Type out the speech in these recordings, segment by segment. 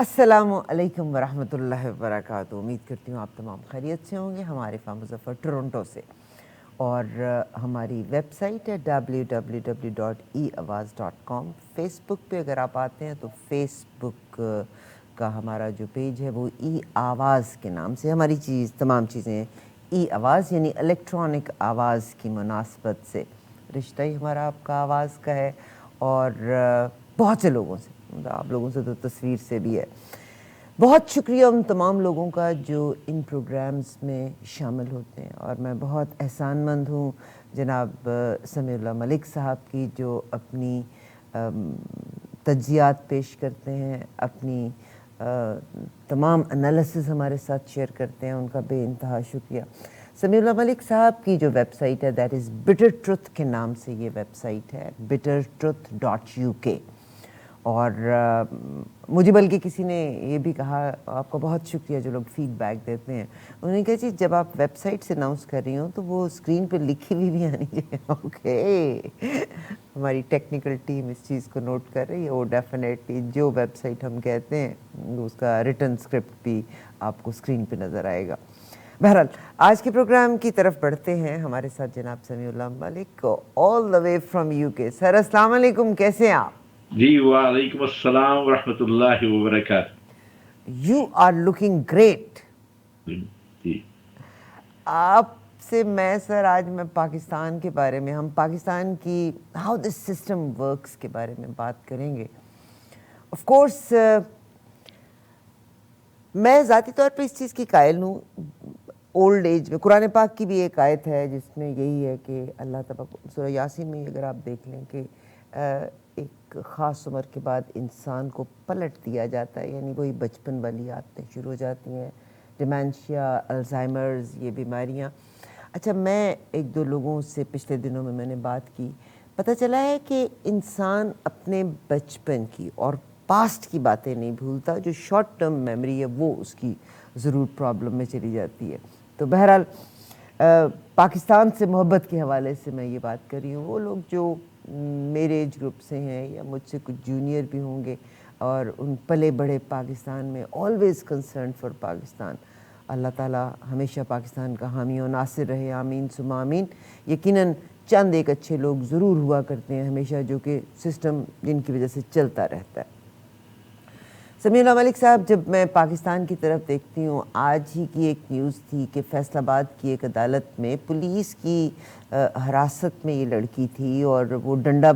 السلام علیکم ورحمۃ اللہ وبرکاتہ. امید کرتی ہوں آپ تمام خیریت سے ہوں گے. ہمارے فام مظفر ٹورنٹو سے، اور ہماری ویب سائٹ ہے www.eawaz.com. فیس بک پہ اگر آپ آتے ہیں تو فیس بک کا ہمارا جو پیج ہے وہ ای آواز کے نام سے. ہماری تمام چیزیں ای آواز یعنی الیکٹرانک آواز کی مناسبت سے. رشتہ ہی ہمارا آپ کا آواز کا ہے، اور بہت سے لوگوں سے، آپ لوگوں سے تو تصویر سے بھی ہے. بہت شکریہ ان تمام لوگوں کا جو ان پروگرامز میں شامل ہوتے ہیں، اور میں بہت احسان مند ہوں جناب سمیع اللہ ملک صاحب کی، جو اپنی تجزیات پیش کرتے ہیں، اپنی تمام انالیسز ہمارے ساتھ شیئر کرتے ہیں. ان کا بے انتہا شکریہ. سمیع اللہ ملک صاحب کی جو ویب سائٹ ہے دیٹ از بٹر ٹروتھ کے نام سے یہ ویب سائٹ ہے، bittertruth.uk. اور مجھے بلکہ کسی نے یہ بھی کہا، آپ کا بہت شکریہ جو لوگ فیڈ بیک دیتے ہیں، انہوں نے کہا جی جب آپ ویب سائٹ سے اناؤنس کر رہی ہوں تو وہ اسکرین پہ لکھی ہوئی بھی آنی چاہیے. اوکے، ہماری ٹیکنیکل ٹیم اس چیز کو نوٹ کر رہی ہے. وہ ڈیفینیٹلی جو ویب سائٹ ہم کہتے ہیں اس کا ریٹن اسکرپٹ بھی آپ کو اسکرین پہ نظر آئے گا. بہرحال آج کے پروگرام کی طرف بڑھتے ہیں. ہمارے ساتھ جناب سمیع اللہ ملک آل دا وے فرام UK. سر السلام علیکم، کیسے ہیں آپ؟ جی وعلیکم السلام ورحمۃ اللہ وبرکاتہ. You are looking great. جی آپ سے سر میں پاکستان کے بارے میں، ہم پاکستان کی ہاؤ دس سسٹم ورکس کے بارے میں بات کریں گے. آف کورس میں ذاتی طور پہ اس چیز کی قائل ہوں. اولڈ ایج میں قرآن پاک کی بھی ایک آیت ہے جس میں یہی ہے کہ اللہ تبارک سورہ یاسین میں اگر آپ دیکھ لیں کہ ایک خاص عمر کے بعد انسان کو پلٹ دیا جاتا ہے، یعنی وہی بچپن والی عادتیں شروع ہو جاتی ہیں، ڈیمینشیا، الزائمرز، یہ بیماریاں. اچھا، میں ایک دو لوگوں سے پچھلے دنوں میں نے بات کی، پتہ چلا ہے کہ انسان اپنے بچپن کی اور پاسٹ کی باتیں نہیں بھولتا. جو شارٹ ٹرم میموری ہے وہ اس کی ضرور پرابلم میں چلی جاتی ہے. تو بہرحال پاکستان سے محبت کے حوالے سے میں یہ بات کر رہی ہوں. وہ لوگ جو میرے ایج گروپ سے ہیں یا مجھ سے کچھ جونیئر بھی ہوں گے اور ان پلے بڑے پاکستان میں، آلویز کنسرن فار پاکستان، اللہ تعالیٰ ہمیشہ پاکستان کا حامی و ناصر رہے، آمین ثم آمین. یقیناً چند ایک اچھے لوگ ضرور ہوا کرتے ہیں ہمیشہ، جو کہ سسٹم جن کی وجہ سے چلتا رہتا ہے. سمیع اللہ ملک صاحب، جب میں پاکستان کی طرف دیکھتی ہوں، آج ہی کی ایک نیوز تھی کہ فیصل آباد کی ایک عدالت میں پولیس کی حراست میں یہ لڑکی تھی، اور وہ ڈنڈا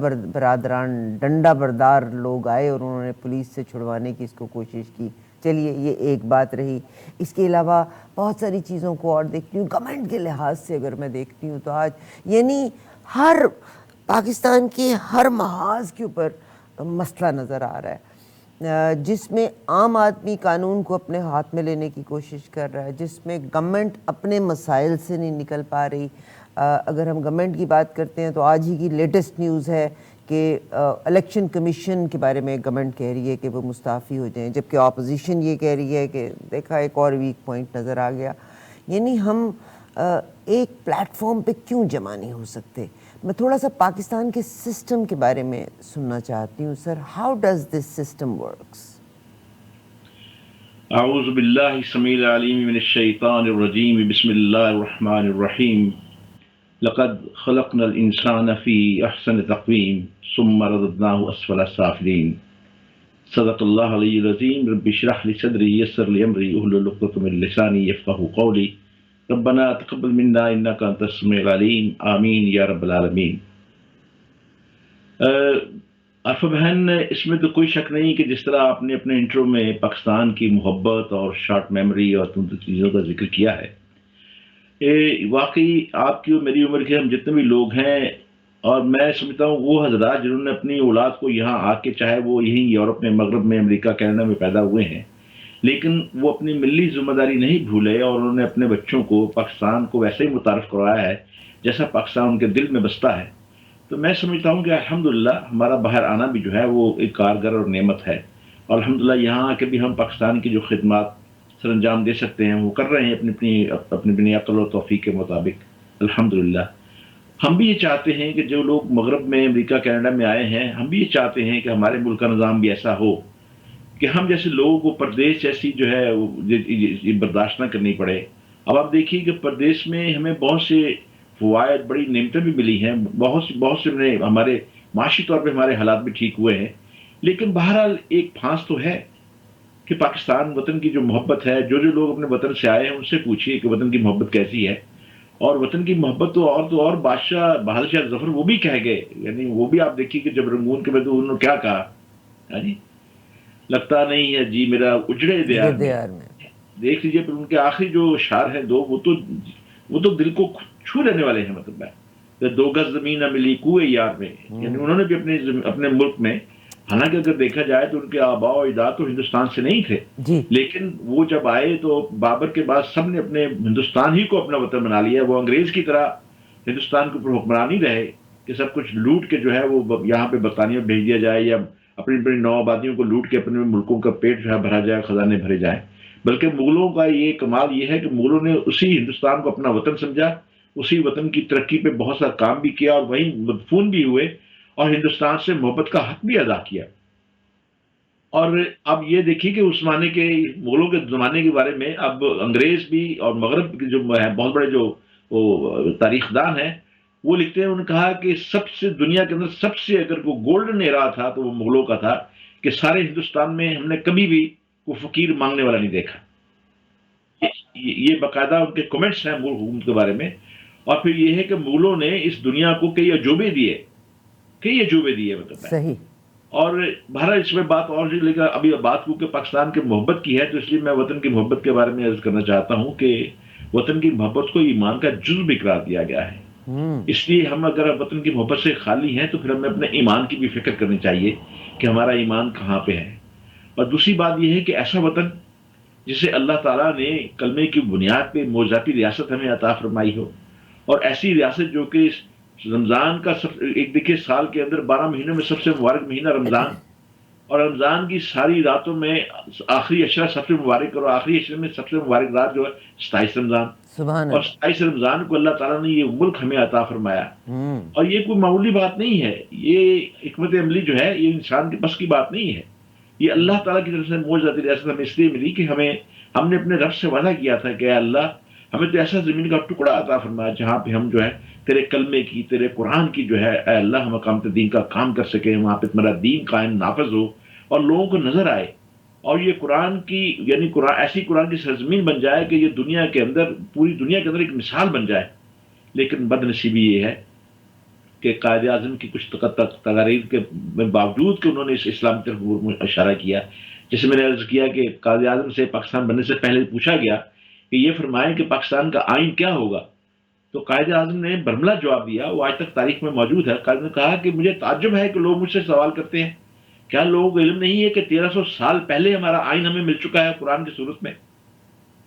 بردار لوگ آئے اور انہوں نے پولیس سے چھڑوانے کی اس کو کوشش کی. چلیے یہ ایک بات رہی. اس کے علاوہ بہت ساری چیزوں کو اور دیکھتی ہوں. گورنمنٹ کے لحاظ سے اگر میں دیکھتی ہوں تو آج یعنی ہر پاکستان کے ہر محاذ کے اوپر مسئلہ نظر آ رہا ہے، جس میں عام آدمی قانون کو اپنے ہاتھ میں لینے کی کوشش کر رہا ہے، جس میں گورنمنٹ اپنے مسائل سے نہیں نکل پا رہی. اگر ہم گورنمنٹ کی بات کرتے ہیں تو آج ہی کی لیٹسٹ نیوز ہے کہ الیکشن کمیشن کے بارے میں گورنمنٹ کہہ رہی ہے کہ وہ مستعفی ہو جائیں، جبکہ اپوزیشن یہ کہہ رہی ہے کہ دیکھا ایک اور ویک پوائنٹ نظر آ گیا. یعنی ہم ایک پلیٹ فارم پہ کیوں جمع نہیں ہو سکتے؟ میں تھوڑا سا پاکستان کے سسٹم کے بارے میں سننا چاہتی ہوں. Sir, how does this system works? اعوذ باللہ السمیع العلیم من الشیطان الرجیم. بسم اللہ الرحمن الرحیم. لقد خلقنا الانسان فی احسن تقویم ثم رددناہ اسفل سافلین. صدق اللہ العلی العظیم. رب اشرح لی صدری یسر لی امری احلل عقدۃ من لسانی یفقہوا قولی. ربنا تقبل منا انک انت السمیع العلیم. آمین یا رب العالمین. عرفہ بہن، اس میں تو کوئی شک نہیں کہ جس طرح آپ نے اپنے انٹرو میں پاکستان کی محبت اور شارٹ میموری اور تم چیزوں کا ذکر کیا ہے، واقعی آپ کی اور میری عمر کے ہم جتنے بھی لوگ ہیں، اور میں سمجھتا ہوں وہ حضرات جنہوں نے اپنی اولاد کو یہاں آ کے، چاہے وہ یہیں یورپ میں، مغرب میں، امریکہ، کینیڈا میں پیدا ہوئے ہیں، لیکن وہ اپنی ملی ذمہ داری نہیں بھولے، اور انہوں نے اپنے بچوں کو پاکستان کو ویسے ہی متعارف کروایا ہے جیسا پاکستان ان کے دل میں بستا ہے. تو میں سمجھتا ہوں کہ الحمدللہ ہمارا باہر آنا بھی جو ہے وہ ایک کارگر اور نعمت ہے. اور الحمدللہ یہاں آ کے بھی ہم پاکستان کی جو خدمات سر انجام دے سکتے ہیں وہ کر رہے ہیں اپنی عقل و توفیق کے مطابق. الحمدللہ ہم بھی یہ چاہتے ہیں کہ جو لوگ مغرب میں، امریکہ، کینیڈا میں آئے ہیں، ہم بھی یہ چاہتے ہیں کہ ہمارے ملک کا نظام بھی ایسا ہو کہ ہم جیسے لوگوں کو پردیش جیسی جو ہے یہ برداشت نہ کرنی پڑے. اب آپ دیکھیے کہ پردیش میں ہمیں بہت سے فوائد، بڑی نعمتیں بھی ملی ہیں، بہت سے ہمارے معاشی طور پہ ہمارے حالات بھی ٹھیک ہوئے ہیں. لیکن بہرحال ایک پھانس تو ہے کہ پاکستان وطن کی جو محبت ہے، جو لوگ اپنے وطن سے آئے ہیں ان سے پوچھیے کہ وطن کی محبت کیسی ہے. اور وطن کی محبت تو اور بادشاہ بہادر شاہ ظفر وہ بھی کہہ گئے. یعنی وہ بھی آپ دیکھیے کہ جب رنگون کے بعد انہوں نے کیا کہا، ہاں جی، لگتا نہیں ہے جی میرا اجڑے دیار میں. دیار میں. دیکھ لیجئے پھر ان کے آخری جو اشعار ہیں دو، وہ تو دل کو چھو لینے والے ہیں. مطلب ہے دو گز زمین نہ ملی کوئے یار میں. یعنی انہوں نے بھی اپنے ملک میں، حالانکہ اگر دیکھا جائے تو ان کے آباء و اجداد تو ہندوستان سے نہیں تھے، جی لیکن وہ جب آئے تو بابر کے بعد سب نے اپنے ہندوستان ہی کو اپنا وطن بنا لیا. وہ انگریز کی طرح ہندوستان کے اوپر حکمران نہیں رہے کہ سب کچھ لوٹ کے جو ہے وہ یہاں پہ برطانیہ بھیج دیا جائے، یا اپنی بڑی نو آبادیوں کو لوٹ کے اپنے ملکوں کا پیٹ جو ہے بھرا جائے، خزانے بھرے جائیں. بلکہ مغلوں کا یہ کمال یہ ہے کہ مغلوں نے اسی ہندوستان کو اپنا وطن سمجھا، اسی وطن کی ترقی پہ بہت سا کام بھی کیا، اور وہیں مدفون بھی ہوئے، اور ہندوستان سے محبت کا حق بھی ادا کیا. اور اب یہ دیکھیے کہ اس زمانے کے مغلوں کے زمانے کے بارے میں اب انگریز بھی اور مغرب کے جو ہے بہت بڑے جو وہ تاریخ دان ہیں وہ لکھتے ہیں. انہوں نے کہا کہ سب سے دنیا کے اندر سب سے اگر کوئی گولڈن ایرا تھا تو وہ مغلوں کا تھا، کہ سارے ہندوستان میں ہم نے کبھی بھی کوئی فقیر مانگنے والا نہیں دیکھا. یہ باقاعدہ ان کے کمنٹس ہیں مغل حکومت کے بارے میں. اور پھر یہ ہے کہ مغلوں نے اس دنیا کو کئی عجوبے دیے مطلب ہے. صحیح. اور بہرحال اس میں بات اور جی، لیکن ابھی بات کو کہ پاکستان کی محبت کی ہے تو اس لیے میں وطن کی محبت کے بارے میں عرض کرنا چاہتا ہوں کہ وطن کی محبت کو ایمان کا جزو بھی قرار دیا گیا ہے. اس لیے ہم اگر وطن کی محبت سے خالی ہیں تو پھر ہمیں اپنے ایمان کی بھی فکر کرنی چاہیے کہ ہمارا ایمان کہاں پہ ہے. اور دوسری بات یہ ہے کہ ایسا وطن جسے اللہ تعالیٰ نے کلمے کی بنیاد پہ معجزاتی ریاست ہمیں عطا فرمائی ہو، اور ایسی ریاست جو کہ رمضان کا ایک دیکھیے سال کے اندر 12 مہینوں میں سب سے مبارک مہینہ رمضان، اور رمضان کی ساری راتوں میں آخری عشرہ سب سے مبارک، اور آخری عشرے میں سب سے مبارک رات جو ہے 27 رمضان. سبحان اور اللہ. 27 رمضان کو اللہ تعالیٰ نے یہ ملک ہمیں عطا فرمایا. اور یہ کوئی معمولی بات نہیں ہے، یہ حکمت عملی جو ہے یہ انسان کے بس کی بات نہیں ہے. یہ اللہ تعالیٰ کی طرف سے معجزاتی ریاست ہمیں اس لیے ملی کہ ہم نے اپنے رب سے وعدہ کیا تھا کہ اے اللہ ہمیں تو ایسا زمین کا ٹکڑا عطا فرمایا جہاں پہ ہم جو ہے تیرے کلمے کی، تیرے قرآن کی جو ہے اے اللہ ہم اقامت دین کا کام کر سکیں، وہاں پہ تمہارا دین قائم نافذ ہو اور لوگوں کو نظر آئے. اور یہ قرآن کی یعنی ایسی قرآن کی سرزمین بن جائے کہ یہ دنیا کے اندر، پوری دنیا کے اندر ایک مثال بن جائے. لیکن بد نصیبی یہ ہے کہ قائد اعظم کی کچھ تقاریر کے باوجود کہ انہوں نے اس اسلام کی طرف اشارہ کیا، جیسے میں نے عرض کیا کہ قائد اعظم سے پاکستان بننے سے پہلے پوچھا گیا کہ یہ فرمائیں کہ پاکستان کا آئین کیا ہوگا، تو قائد اعظم نے برملا جواب دیا، وہ آج تک تاریخ میں موجود ہے. قائد نے کہا کہ مجھے تعجب ہے کہ لوگ مجھ سے سوال کرتے ہیں، کیا لوگوں کو علم نہیں ہے کہ 1300 سال پہلے ہمارا آئین ہمیں مل چکا ہے قرآن کی صورت میں.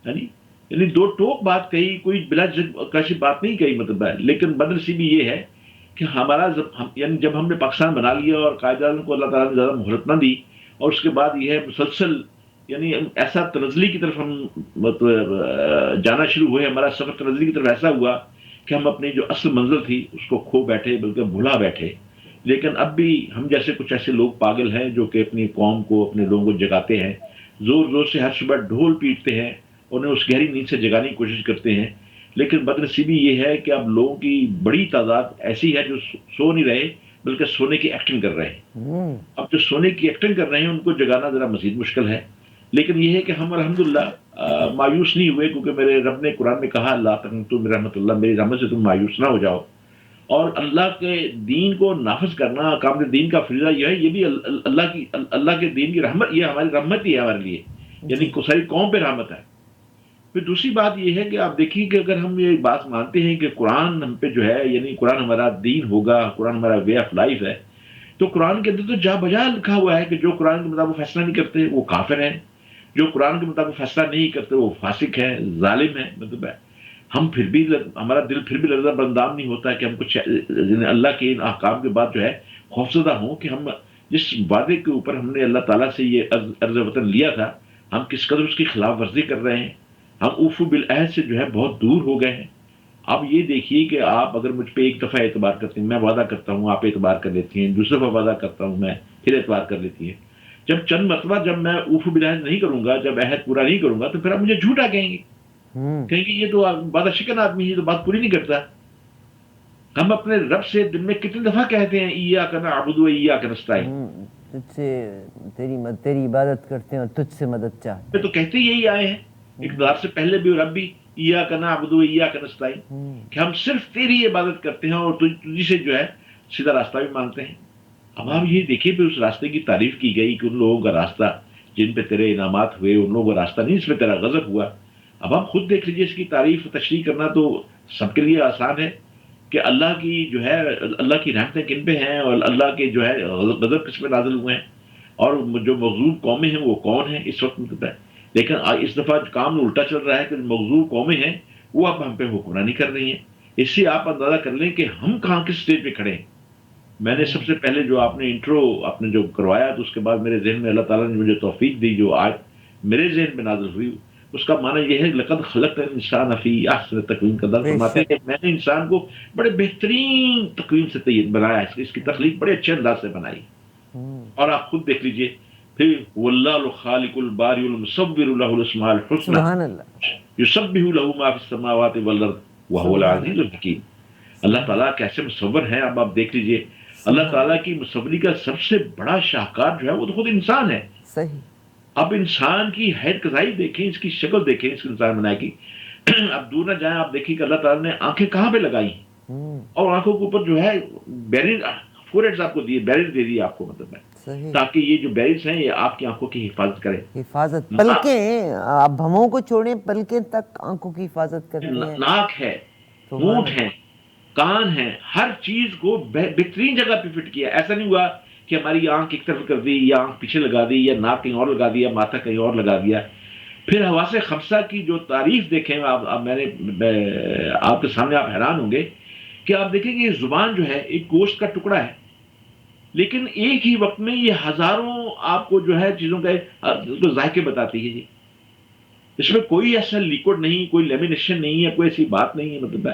یعنی دو ٹوک بات کہی، کوئی بلا کیسی بات نہیں کہی مطلب ہے. لیکن بدنصیبی یہ ہے کہ ہمارا یعنی جب ہم نے پاکستان بنا لیا اور قائد اعظم کو اللہ تعالیٰ نے زیادہ مہلت نہ دی، اور اس کے بعد یہ ہے مسلسل یعنی ایسا تنزلی کی طرف ہم مطلب جانا شروع ہوئے. ہمارا سفر تنزلی کی طرف ایسا ہوا کہ ہم اپنی جو اصل منزل تھی اس کو کھو بیٹھے، بلکہ بھلا بیٹھے. لیکن اب بھی ہم جیسے کچھ ایسے لوگ پاگل ہیں جو کہ اپنی قوم کو، اپنے لوگوں کو جگاتے ہیں، زور زور سے ہر صبح ڈھول پیٹتے ہیں، انہیں اس گہری نیند سے جگانے کی کوشش کرتے ہیں. لیکن بدنصیبی یہ ہے کہ اب لوگوں کی بڑی تعداد ایسی ہے جو سو نہیں رہے بلکہ سونے کی ایکٹنگ کر رہے ہیں. اب جو سونے کی ایکٹنگ کر رہے ہیں ان کو جگانا ذرا مزید مشکل ہے. لیکن یہ ہے کہ ہم الحمدللہ مایوس نہیں ہوئے، کیونکہ میرے رب نے قرآن میں کہا اللہ تقنطوا من رحمت اللہ، میری رحمت سے تم مایوس نہ ہو جاؤ. اور اللہ کے دین کو نافذ کرنا، اقامت دین کا فریضہ یہ ہے، یہ بھی اللہ کے دین کی رحمت، یہ ہماری رحمت ہی ہے ہمارے لیے، یعنی ساری قوم پہ رحمت ہے. پھر دوسری بات یہ ہے کہ آپ دیکھیے کہ اگر ہم یہ بات مانتے ہیں کہ قرآن ہم پہ جو ہے یعنی قرآن ہمارا دین ہوگا، قرآن ہمارا وے آف لائف ہے، تو قرآن کے اندر تو جا بجا لکھا ہوا ہے کہ جو قرآن کے مطابق فیصلہ نہیں کرتے وہ کافر ہیں، جو قرآن کے مطابق فیصلہ نہیں کرتے وہ فاسق ہے، ظالم ہے. مطلب ہے ہم پھر بھی ہمارا دل پھر بھی لرزہ بردام نہیں ہوتا کہ ہم کچھ اللہ کے ان احکام کے بعد جو ہے خوفزدہ ہوں کہ ہم جس وعدے کے اوپر ہم نے اللہ تعالیٰ سے یہ عرض وطن لیا تھا ہم کس قدر اس کی خلاف ورزی کر رہے ہیں. ہم اوفو بالعہد سے جو ہے بہت دور ہو گئے ہیں. اب یہ دیکھیے کہ آپ اگر مجھ پہ ایک دفعہ اعتبار کرتے ہیں، میں وعدہ کرتا ہوں آپ اعتبار کر لیتی ہیں، دوسری دفعہ وعدہ کرتا ہوں میں پھر اعتبار کر لیتی ہیں. جب چند مرتبہ جب میں اوف بلحاظ نہیں کروں گا، جب عہد پورا نہیں کروں گا، تو پھر آپ مجھے جھوٹا کہیں گے، کہیں گے یہ تو بادہ شکن آدمی ہے، یہ تو بات پوری نہیں کرتا. ہم اپنے رب سے دن میں کتنی دفعہ کہتے ہیں ایاک نعبد و ایاک نستعین؟ تجھ سے تیری عبادت کرتے ہیں اور تجھ سے مدد چاہتے تو کہتے یہی آئے ہیں اقتدار سے پہلے بھی، ربی ایاک نعبد و ایاک نستعین، کہ ہم صرف تیری عبادت کرتے ہیں اور تجھ سے جو ہے سیدھا راستہ بھی مانگتے ہیں. اب آپ یہ دیکھیے پھر اس راستے کی تعریف کی گئی کہ ان لوگوں کا راستہ جن پہ تیرے انعامات ہوئے، ان لوگوں کا راستہ نہیں جس پہ تیرا غضب ہوا. اب آپ خود دیکھ لیجیے، اس کی تعریف تشریح کرنا تو سب کے لیے آسان ہے کہ اللہ کی جو ہے، اللہ کی رحمتیں کن پہ ہیں اور اللہ کے جو ہے غضب کس پہ نازل ہوئے ہیں، اور جو مغضوب قومیں ہیں وہ کون ہیں اس وقت مطلب ہے. لیکن اس دفعہ کام الٹا چل رہا ہے کہ مغضوب قومیں ہیں وہ اب ہم پہ حکمرانی کر رہی ہیں. اس سے آپ اندازہ کر لیں کہ ہم کہاں کس اسٹیج پہ کھڑے ہیں. میں نے سب سے پہلے جو آپ نے انٹرو آپ نے جو کروایا، تو اس کے بعد میرے ذہن میں اللہ تعالیٰ نے مجھے توفیق دی جو آج میرے ذہن میں نازل ہوئی، اس کا معنی یہ ہے لقد خلقنا الانسان فی احسن تقویم. کا درد فرماتے ہیں کہ میں نے انسان کو بڑے بہترین تقویم سے بنایا ہے، اس کی تخلیق بڑے اچھے انداز سے بنائی. اور آپ خود دیکھ لیجئے پھر واللہ الخالق البارئ المصور له الاسماء الحسنى سبحان اللہ، یسبح له ما فی السماوات والارض وهو العزیز الحکیم. اللہ تعالیٰ کیسے مصور ہیں. اب آپ دیکھ لیجئے اللہ تعالیٰ کی مصوری کا سب سے بڑا شاہکار جو ہے وہ تو خود انسان ہے. صحیح. اب انسان کی حید قضائی دیکھیں، اس کی شکل دیکھیں، اس انسان بنائے کی. اب دور نہ جائیں، آپ دیکھیں کہ اللہ تعالیٰ نے آنکھیں کہاں پہ لگائی ہیں، اور آنکھوں کے اوپر جو ہے بیریر فوریٹس آپ کو دیے، بیریر دے دیے آپ کو، مطلب ہے تاکہ یہ جو بیریز ہیں یہ آپ کی آنکھوں کی حفاظت کرے. حفاظت، پلکیں آپ بھموں کو چھوڑیں، پلکیں تک آنکھوں کی حفاظت کرتی ہیں. ناک ہے، ہونٹ ہے، کان ہے، ہر چیز کو بہترین جگہ پہ فٹ کیا. ایسا نہیں ہوا کہ ہماری آنکھ ایک طرف کر دی یا آنکھ پیچھے لگا دی یا ناک کہیں اور لگا دیا، ماتھا کہیں اور لگا دیا. پھر حواس خمسہ کی جو تعریف دیکھیں آپ کے سامنے، آپ حیران ہوں گے کہ آپ دیکھیں کہ یہ زبان جو ہے ایک گوشت کا ٹکڑا ہے، لیکن ایک ہی وقت میں یہ ہزاروں آپ کو جو ہے چیزوں کا ذائقے بتاتی ہے. جی اس میں کوئی ایسا لیکوڈ نہیں، کوئی لیمینیشن نہیں ہے، کوئی ایسی بات نہیں ہے. مطلب ہے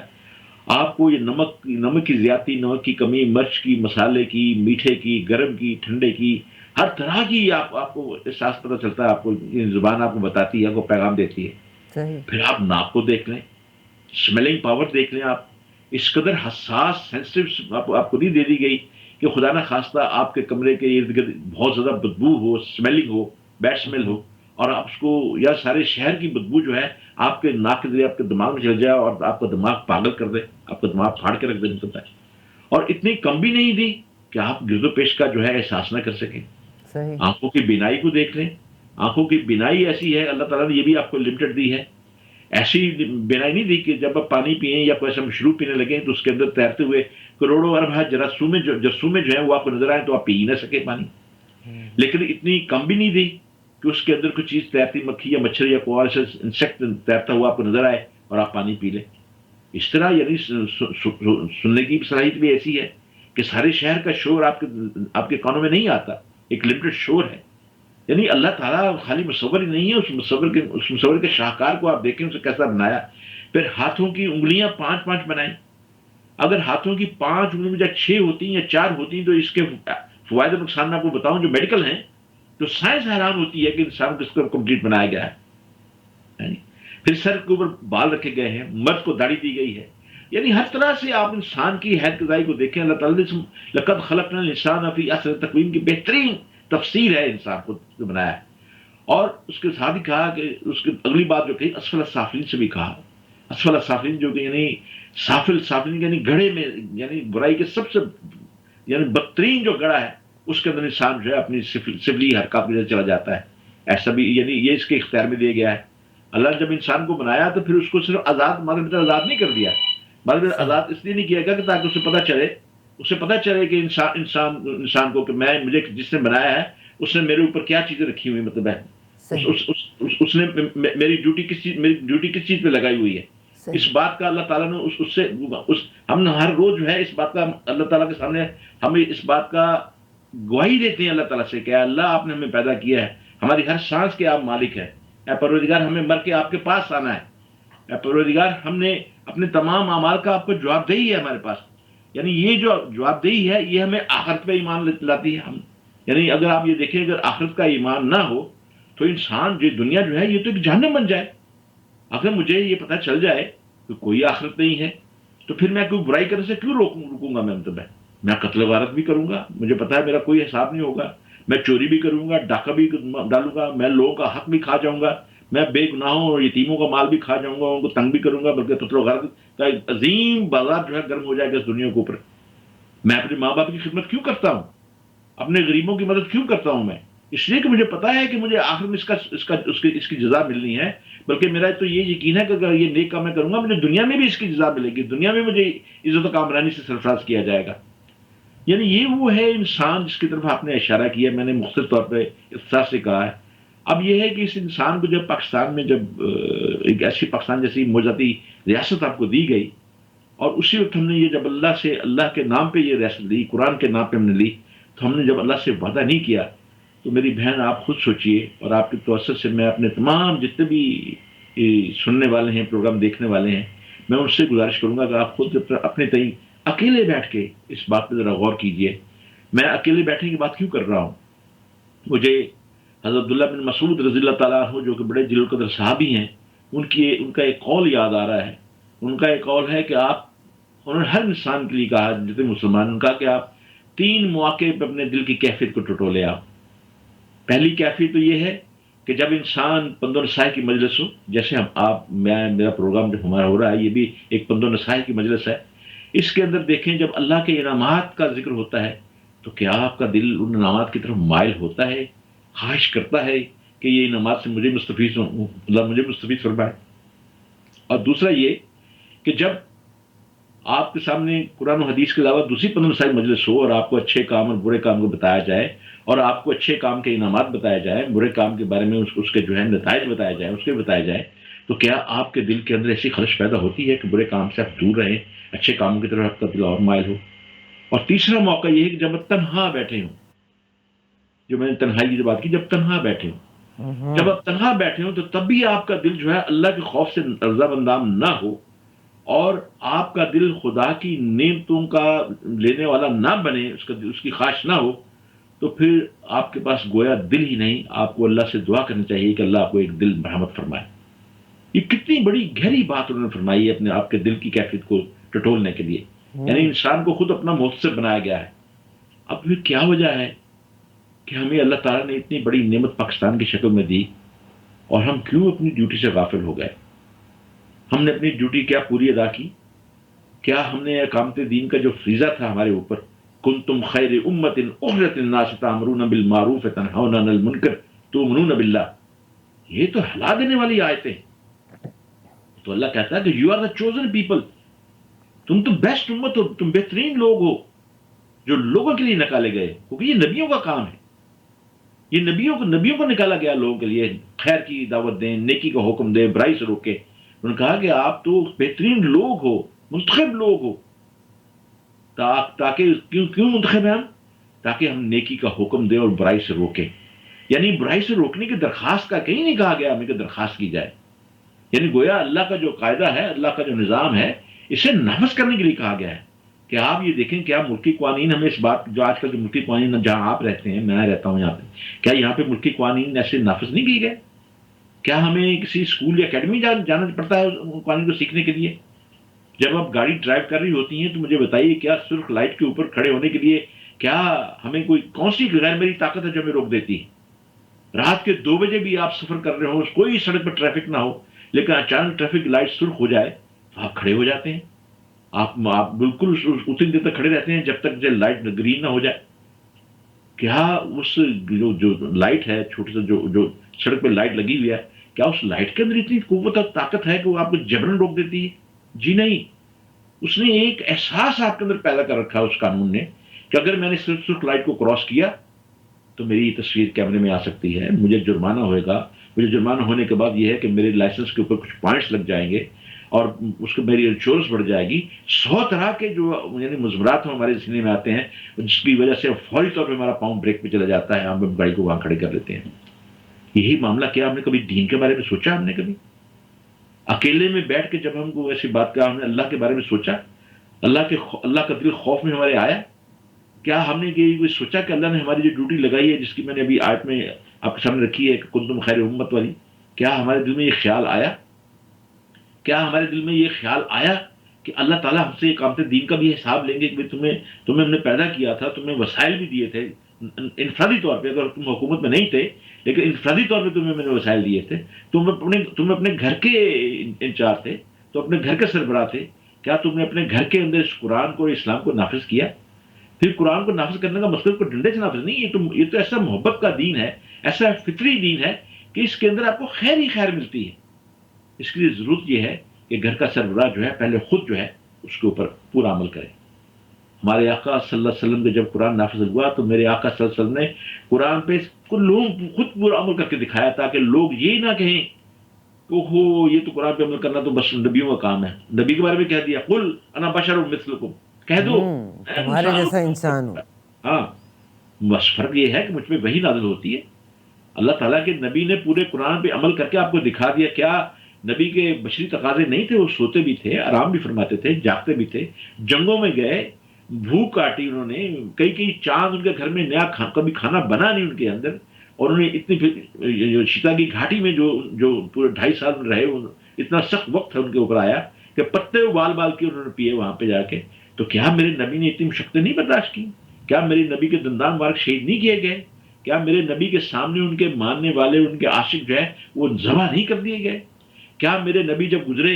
آپ کو یہ نمک کی زیادتی، نمک کی کمی، مرچ کی، مسالے کی، میٹھے کی، گرم کی، ٹھنڈے کی، ہر طرح کی آپ کو احساس پتہ چلتا ہے. آپ کو زبان آپ کو بتاتی ہے، آپ کو پیغام دیتی ہے. پھر آپ ناک کو دیکھ لیں، اسمیلنگ پاور دیکھ لیں. آپ اس قدر حساس سینسٹیو آپ کو نہیں دے دی گئی کہ خدا نہ خواستہ آپ کے کمرے کے ارد گرد بہت زیادہ بدبو ہو، اسمیلنگ ہو، بیڈ اسمیل ہو، اور آپ اس کو یا سارے شہر کی بدبو جو ہے آپ کے ناک کے ذریعے آپ کے دماغ میں چل جائے اور آپ کا دماغ پاگل کر دے، آپ کا دماغ پھاڑ کے رکھ دے. مطلب ہے اور اتنی کم بھی نہیں دی کہ آپ گرد و پیش کا جو ہے احساس نہ کر سکیں. آنکھوں کی بینائی کو دیکھ لیں، آنکھوں کی بینائی ایسی ہے، اللہ تعالیٰ نے یہ بھی آپ کو لمیٹڈ دی ہے. ایسی بینائی نہیں دی کہ جب آپ پانی پئیں یا کوئی ایسا مشروب پینے لگیں تو اس کے اندر تیرتے ہوئے کروڑوں ارب جراثومیں جو ہیں وہ آپ کو نظر آئیں تو آپ پی ہی نہ سکے پانی. لیکن اتنی کم بھی نہیں دی کہ اس کے اندر کوئی چیز تیرتی، مکھی یا مچھر یا کوئی اور انسیکٹ تیرتا ہوا آپ کو نظر آئے اور آپ پانی پی لیں. اس طرح یعنی سننے کی صلاحیت بھی ایسی ہے کہ سارے شہر کا شور آپ کے کانوں میں نہیں آتا، ایک لمیٹڈ شور ہے. یعنی اللہ تعالیٰ خالی مصور ہی نہیں ہے، اس مصور کے شاہکار کو آپ دیکھیں اسے کیسا بنایا. پھر ہاتھوں کی انگلیاں 5 بنائیں. اگر ہاتھوں کی 5 انگلیوں میں 6 ہوتی ہیں یا 4 ہوتی ہیں تو اس کے فوائد و نقصان میں آپ کو بتاؤں جو میڈیکل ہیں، تو سائنس حیران ہوتی ہے کہ انسان کو کس طرح کمپلیٹ بنایا گیا ہے. پھر سر کے اوپر بال رکھے گئے ہیں، مرد کو داڑھی دی گئی ہے. یعنی ہر طرح سے آپ انسان کی حید قضائی کو دیکھیں. اللہ تعالیٰ نے لقد خلقنا الانسان فی احسن تقویم کی بہترین تفسیر ہے انسان کو جو بنایا ہے. اور اس کے ساتھ ہی کہا کہ اس کی اگلی بات جو کہی اسفل السافلین سے بھی کہا. اسفل السافلین جو کہ یعنی سافلین یعنی گڑھے میں، یعنی برائی کے سب سے یعنی بدترین جو گڑھا ہے اس کے اندر انسان جو ہے اپنی سفلی حرکات میں چلا جاتا ہے. ایسا بھی یعنی یہ اس کے اختیار میں دیا گیا ہے. اللہ نے جب انسان کو بنایا تو پھر اس کو صرف آزاد نہیں کر دیا. آزاد اس لیے نہیں کیا گیا کہ تاکہ اسے پتہ چلے کہ انسان کو کہ مجھے جس نے بنایا ہے اس نے میرے اوپر کیا چیزیں رکھی ہوئی. مطلب ہے اس نے میری ڈیوٹی کس چیز پہ لگائی ہوئی ہے. اس بات کا اللہ تعالیٰ نے اس سے ہم ہر روز جو ہے اس بات کا اللہ تعالیٰ کے سامنے ہمیں اس بات کا گواہی دیتے ہیں اللہ تعالیٰ سے کہ اللہ آپ نے ہمیں پیدا کیا ہے، ہماری ہر سانس کے آپ مالک ہیں. اے پروردگار ہمیں مر کے آپ کے پاس آنا ہے. اے پروردگار ہم نے اپنے تمام اعمال کا آپ کو جواب دہی ہے ہمارے پاس. یعنی یہ جو جواب دہی ہے یہ ہمیں آخرت پہ ایمان لاتی ہے. یعنی اگر آپ یہ دیکھیں اگر آخرت کا ایمان نہ ہو تو انسان جو دنیا جو ہے یہ تو ایک جہنم بن جائے. اگر مجھے یہ پتہ چل جائے کہ کوئی آخرت نہیں ہے تو پھر میں کوئی برائی کرنے سے کیوں رکوں گا؟ میں قتل غارت بھی کروں گا, مجھے پتا ہے میرا کوئی حساب نہیں ہوگا, میں چوری بھی کروں گا, ڈاکہ بھی ڈالوں گا, میں لوگوں کا حق بھی کھا جاؤں گا, میں بے گناہوں اور یتیموں کا مال بھی کھا جاؤں گا, ان کو تنگ بھی کروں گا, بلکہ قتل و غارت کا ایک عظیم بازار جو ہے گرم ہو جائے گا اس دنیا کے اوپر. میں اپنے ماں باپ کی خدمت کیوں کرتا ہوں, اپنے غریبوں کی مدد کیوں کرتا ہوں؟ میں اس لیے کہ مجھے پتا ہے کہ مجھے آخر میں اس کی جزا ملنی ہے. بلکہ میرا تو یہ یقین ہے کہ اگر یہ نیک کام میں کروں گا مجھے دنیا میں بھی اس کی جزا ملے گی, دنیا میں مجھے عزت و کامرانی سے سرفراز کیا جائے گا. یعنی یہ وہ ہے انسان جس کی طرف آپ نے اشارہ کیا, میں نے مختصر طور پہ اختصار سے کہا ہے. اب یہ ہے کہ اس انسان کو جب پاکستان میں جب ایک ایسی پاکستان جیسی موجودی ریاست آپ کو دی گئی اور اسی وقت ہم نے یہ جب اللہ کے نام پہ یہ ریاست لی, قرآن کے نام پہ ہم نے لی, تو ہم نے جب اللہ سے وعدہ نہیں کیا تو میری بہن آپ خود سوچئے, اور آپ کے توسط سے میں اپنے تمام جتنے بھی سننے والے ہیں, پروگرام دیکھنے والے ہیں, میں ان سے گزارش کروں گا کہ آپ خود اپنے تئیں اکیلے بیٹھ کے اس بات پہ ذرا غور کیجئے. میں اکیلے بیٹھنے کی بات کیوں کر رہا ہوں؟ مجھے حضرت عبداللہ بن مسعود رضی اللہ تعالیٰ عنہ جو کہ بڑے جلیل القدر صحابی ہیں, ان کا ایک قول یاد آ رہا ہے. ان کا ایک قول ہے کہ انہوں نے ہر انسان کے لیے کہا, جتنے مسلمان, ان کا کہ آپ 3 مواقع پہ اپنے دل کی کیفیت کو ٹٹولے آپ. پہلی کیفیت تو یہ ہے کہ جب انسان پند و نصیحت کی مجلس ہو, جیسے میرا پروگرام جو ہمارا ہو رہا ہے یہ بھی ایک پند و نصیحت کی مجلس ہے. اس کے اندر دیکھیں جب اللہ کے انعامات کا ذکر ہوتا ہے تو کیا آپ کا دل ان انعامات کی طرف مائل ہوتا ہے, خواہش کرتا ہے کہ یہ انعامات سے مجھے مستفید ہوں, اللہ مجھے مستفید فرمائے. اور دوسرا یہ کہ جب آپ کے سامنے قرآن و حدیث کے علاوہ دوسری پند و نصیحت مجلس ہو اور آپ کو اچھے کام اور برے کام کو بتایا جائے, اور آپ کو اچھے کام کے انعامات بتایا جائے, برے کام کے بارے میں اس کے جو ہے نتائج بتایا جائے, اس کے بتایا جائے, تو کیا آپ کے دل کے اندر ایسی خواہش پیدا ہوتی ہے کہ برے کام سے آپ دور رہیں, اچھے کاموں کی طرف آپ کا دل اور مائل ہو؟ اور تیسرا موقع یہ ہے کہ جب آپ تنہا بیٹھے ہوں, جو میں نے تنہائی کی بات کی, جب تنہا بیٹھے ہوں, جب آپ تنہا بیٹھے ہوں تو تب بھی آپ کا دل جو ہے اللہ کے خوف سے رضا بندام نہ ہو, اور آپ کا دل خدا کی نعمتوں کا لینے والا نہ بنے, اس کی خواہش نہ ہو, تو پھر آپ کے پاس گویا دل ہی نہیں. آپ کو اللہ سے دعا کرنی چاہیے کہ اللہ آپ کو ایک دل مرحمت فرمائے. یہ کتنی بڑی گہری بات انہوں نے فرمائی ہے آپ کے دل کی کیفیت کو ٹٹولنے کے لیے. یعنی انسان کو خود اپنا محسب بنایا گیا ہے. اب پھر کیا وجہ ہے کہ ہمیں اللہ تعالیٰ نے اتنی بڑی نعمت پاکستان کی شکل میں دی اور ہم کیوں اپنی ڈیوٹی سے غافل ہو گئے؟ ہم نے اپنی ڈیوٹی کیا پوری ادا کی؟ کیا ہم نے اقامت دین کا جو فریضہ تھا ہمارے اوپر, کنتم خیر امت اخرجت للناس تأمرون بالمعروف وتنہون عن المنکر تؤمنون باللہ, یہ تو ہلا دینے والی آیتیں. تو اللہ کہتا ہے کہ you are the chosen people, تم تو بیسٹ امت ہو, تم بہترین لوگ ہو جو لوگوں کے لیے نکالے گئے, کیونکہ یہ نبیوں کا کام ہے. یہ نبیوں کو نکالا گیا لوگوں کے لیے, خیر کی دعوت دیں, نیکی کا حکم دیں, برائی سے روکے. انہوں نے کہا کہ آپ تو بہترین لوگ ہو, منتخب لوگ ہو. تاکہ کیوں منتخب ہیں ہم؟ تاکہ ہم نیکی کا حکم دیں اور برائی سے روکیں. یعنی برائی سے روکنے کی درخواست کا کہیں نہیں کہا گیا ہمیں کہ درخواست کی جائے. یعنی گویا اللہ کا جو قاعدہ ہے, اللہ کا جو نظام ہے, اسے نافذ کرنے کے لیے کہا گیا ہے. کہ آپ یہ دیکھیں کیا ملکی قوانین ہمیں اس بات, جو آج کل جو ملکی قوانین جہاں آپ رہتے ہیں, میں رہتا ہوں یہاں پہ, کیا یہاں پہ ملکی قوانین ایسے نافذ نہیں کی گئے؟ کیا ہمیں کسی اسکول یا اکیڈمی جانا پڑتا ہے ان قوانین کو سیکھنے کے لیے؟ جب آپ گاڑی ڈرائیو کر رہی ہوتی ہیں تو مجھے بتائیے, کیا سرخ لائٹ کے اوپر کھڑے ہونے کے لیے کیا ہمیں کون سی غیر میری طاقت ہے جو ہمیں روک دیتی ہے؟ رات کے 2 بجے بھی آپ سفر کر رہے ہو, کوئی سڑک پر ٹریفک نہ ہو, لیکن اچانک ٹریفک لائٹ سرخ ہو جائے تو آپ کھڑے ہو جاتے ہیں. آپ بالکل اتنی دیر تک کھڑے رہتے ہیں جب تک لائٹ گرین نہ ہو جائے. کیا اس جو لائٹ ہے, چھوٹی سے جو سڑک پہ لائٹ لگی ہوئی ہے, کیا اس لائٹ کے اندر اتنی قوت اور طاقت ہے کہ وہ آپ کو جبرن روک دیتی ہے؟ جی نہیں. اس نے ایک احساس آپ کے اندر پیدا کر رکھا اس قانون نے کہ اگر میں نے صرف لائٹ کو کراس کیا تو میری تصویر کیمرے میں آ سکتی ہے, مجھے جرمانہ ہوئے گا. مجھے جرمانہ ہونے کے بعد یہ ہے کہ میرے لائسنس کے اوپر کچھ پوائنٹس لگ جائیں گے اور اس کو میری انشورنس بڑھ جائے گی. 100 طرح کے جو یعنی مضمرات ہمارے سینے میں آتے ہیں, جس کی وجہ سے فوری طور پہ ہمارا پاؤں بریک پہ چلا جاتا ہے, ہم گاڑی کو وہاں کھڑے کر لیتے ہیں. یہی معاملہ کیا ہم نے کبھی دین کے بارے میں سوچا؟ ہم نے کبھی اکیلے میں بیٹھ کے جب ہم کو ایسی بات کہا, ہم نے اللہ کے بارے میں سوچا؟ اللہ کا دل خوف میں ہمارے آیا کیا ہم نے یہ سوچا کہ اللہ نے ہماری جو ڈیوٹی لگائی ہے، جس کی میں نے ابھی آیت میں آپ کے سامنے رکھی ہے کہ کنتم خیر امت والی، کیا ہمارے دل میں یہ خیال آیا؟ کیا ہمارے دل میں یہ خیال آیا کہ اللہ تعالیٰ ہم سے اقامت دین کا بھی حساب لیں گے کہ تمہیں ہم نے پیدا کیا تھا، تمہیں وسائل بھی دیے تھے انفرادی طور پہ، اگر تم حکومت میں نہیں تھے لیکن انفرادی طور پہ تمہیں میں نے وسائل دیے تھے، تم اپنے گھر کے انچارج تھے، تو اپنے گھر کے سربراہ تھے، کیا تم نے اپنے گھر کے اندر اس قرآن کو اور اسلام کو نافذ کیا؟ پھر قرآن کو نافذ کرنے کا مقصد کو ڈنڈے سے نافذ نہیں، یہ تو ایسا محبت کا دین ہے، ایسا فطری دین ہے کہ اس کے اندر آپ کو خیر ہی خیر ملتی ہے۔ اس کے لیے ضرورت یہ ہے کہ گھر کا سربراہ جو ہے پہلے خود جو ہے اس کے اوپر پورا عمل کرے۔ ہمارے آقا صلی اللہ علیہ وسلم کے جب قرآن نافذ ہوا تو میرے آقا صلی اللہ علیہ وسلم نے قرآن پہ لوگوں خود پورا عمل کر کے دکھایا، تاکہ لوگ یہ نہ کہیں کہ ہو یہ تو قرآن پہ عمل کرنا تو بس نبیوں کا کام ہے۔ نبی کے بارے میں کہہ دیا قل انا بشر مثلکم، کہہ دو تمہارے جیسا انسان ہوں۔ ہاں، بس فرق یہ ہے کہ مجھ پہ وحی نازل ہوتی ہے۔ اللہ تعالیٰ کے نبی نے پورے قرآن پہ عمل کر کے آپ کو دکھا دیا۔ کیا نبی کے بشری تقاضے نہیں تھے؟ وہ سوتے بھی تھے، آرام بھی فرماتے تھے، جاگتے بھی تھے، جنگوں میں گئے، بھوک کاٹی انہوں نے، کئی چاند ان کے گھر میں نیا کبھی کھانا بنا نہیں ان کے اندر، اور انہوں نے اتنی شیتا کی گھاٹی میں جو پورے 2.5 سال میں رہے، اتنا سخت وقت ہے ان کے اوپر آیا کہ پتے ابال بال کے انہوں نے پیے وہاں پہ جا کے۔ تو کیا میرے نبی نے اتنی مشقتیں نہیں برداشت کی؟ کیا میرے نبی کے دندان مبارک شہید نہیں کیے گئے؟ کیا میرے نبی کے سامنے ان کے ماننے والے، ان کے عاشق جو ہے وہ ذبح نہیں کر دیے گئے؟ کیا میرے نبی جب گزرے،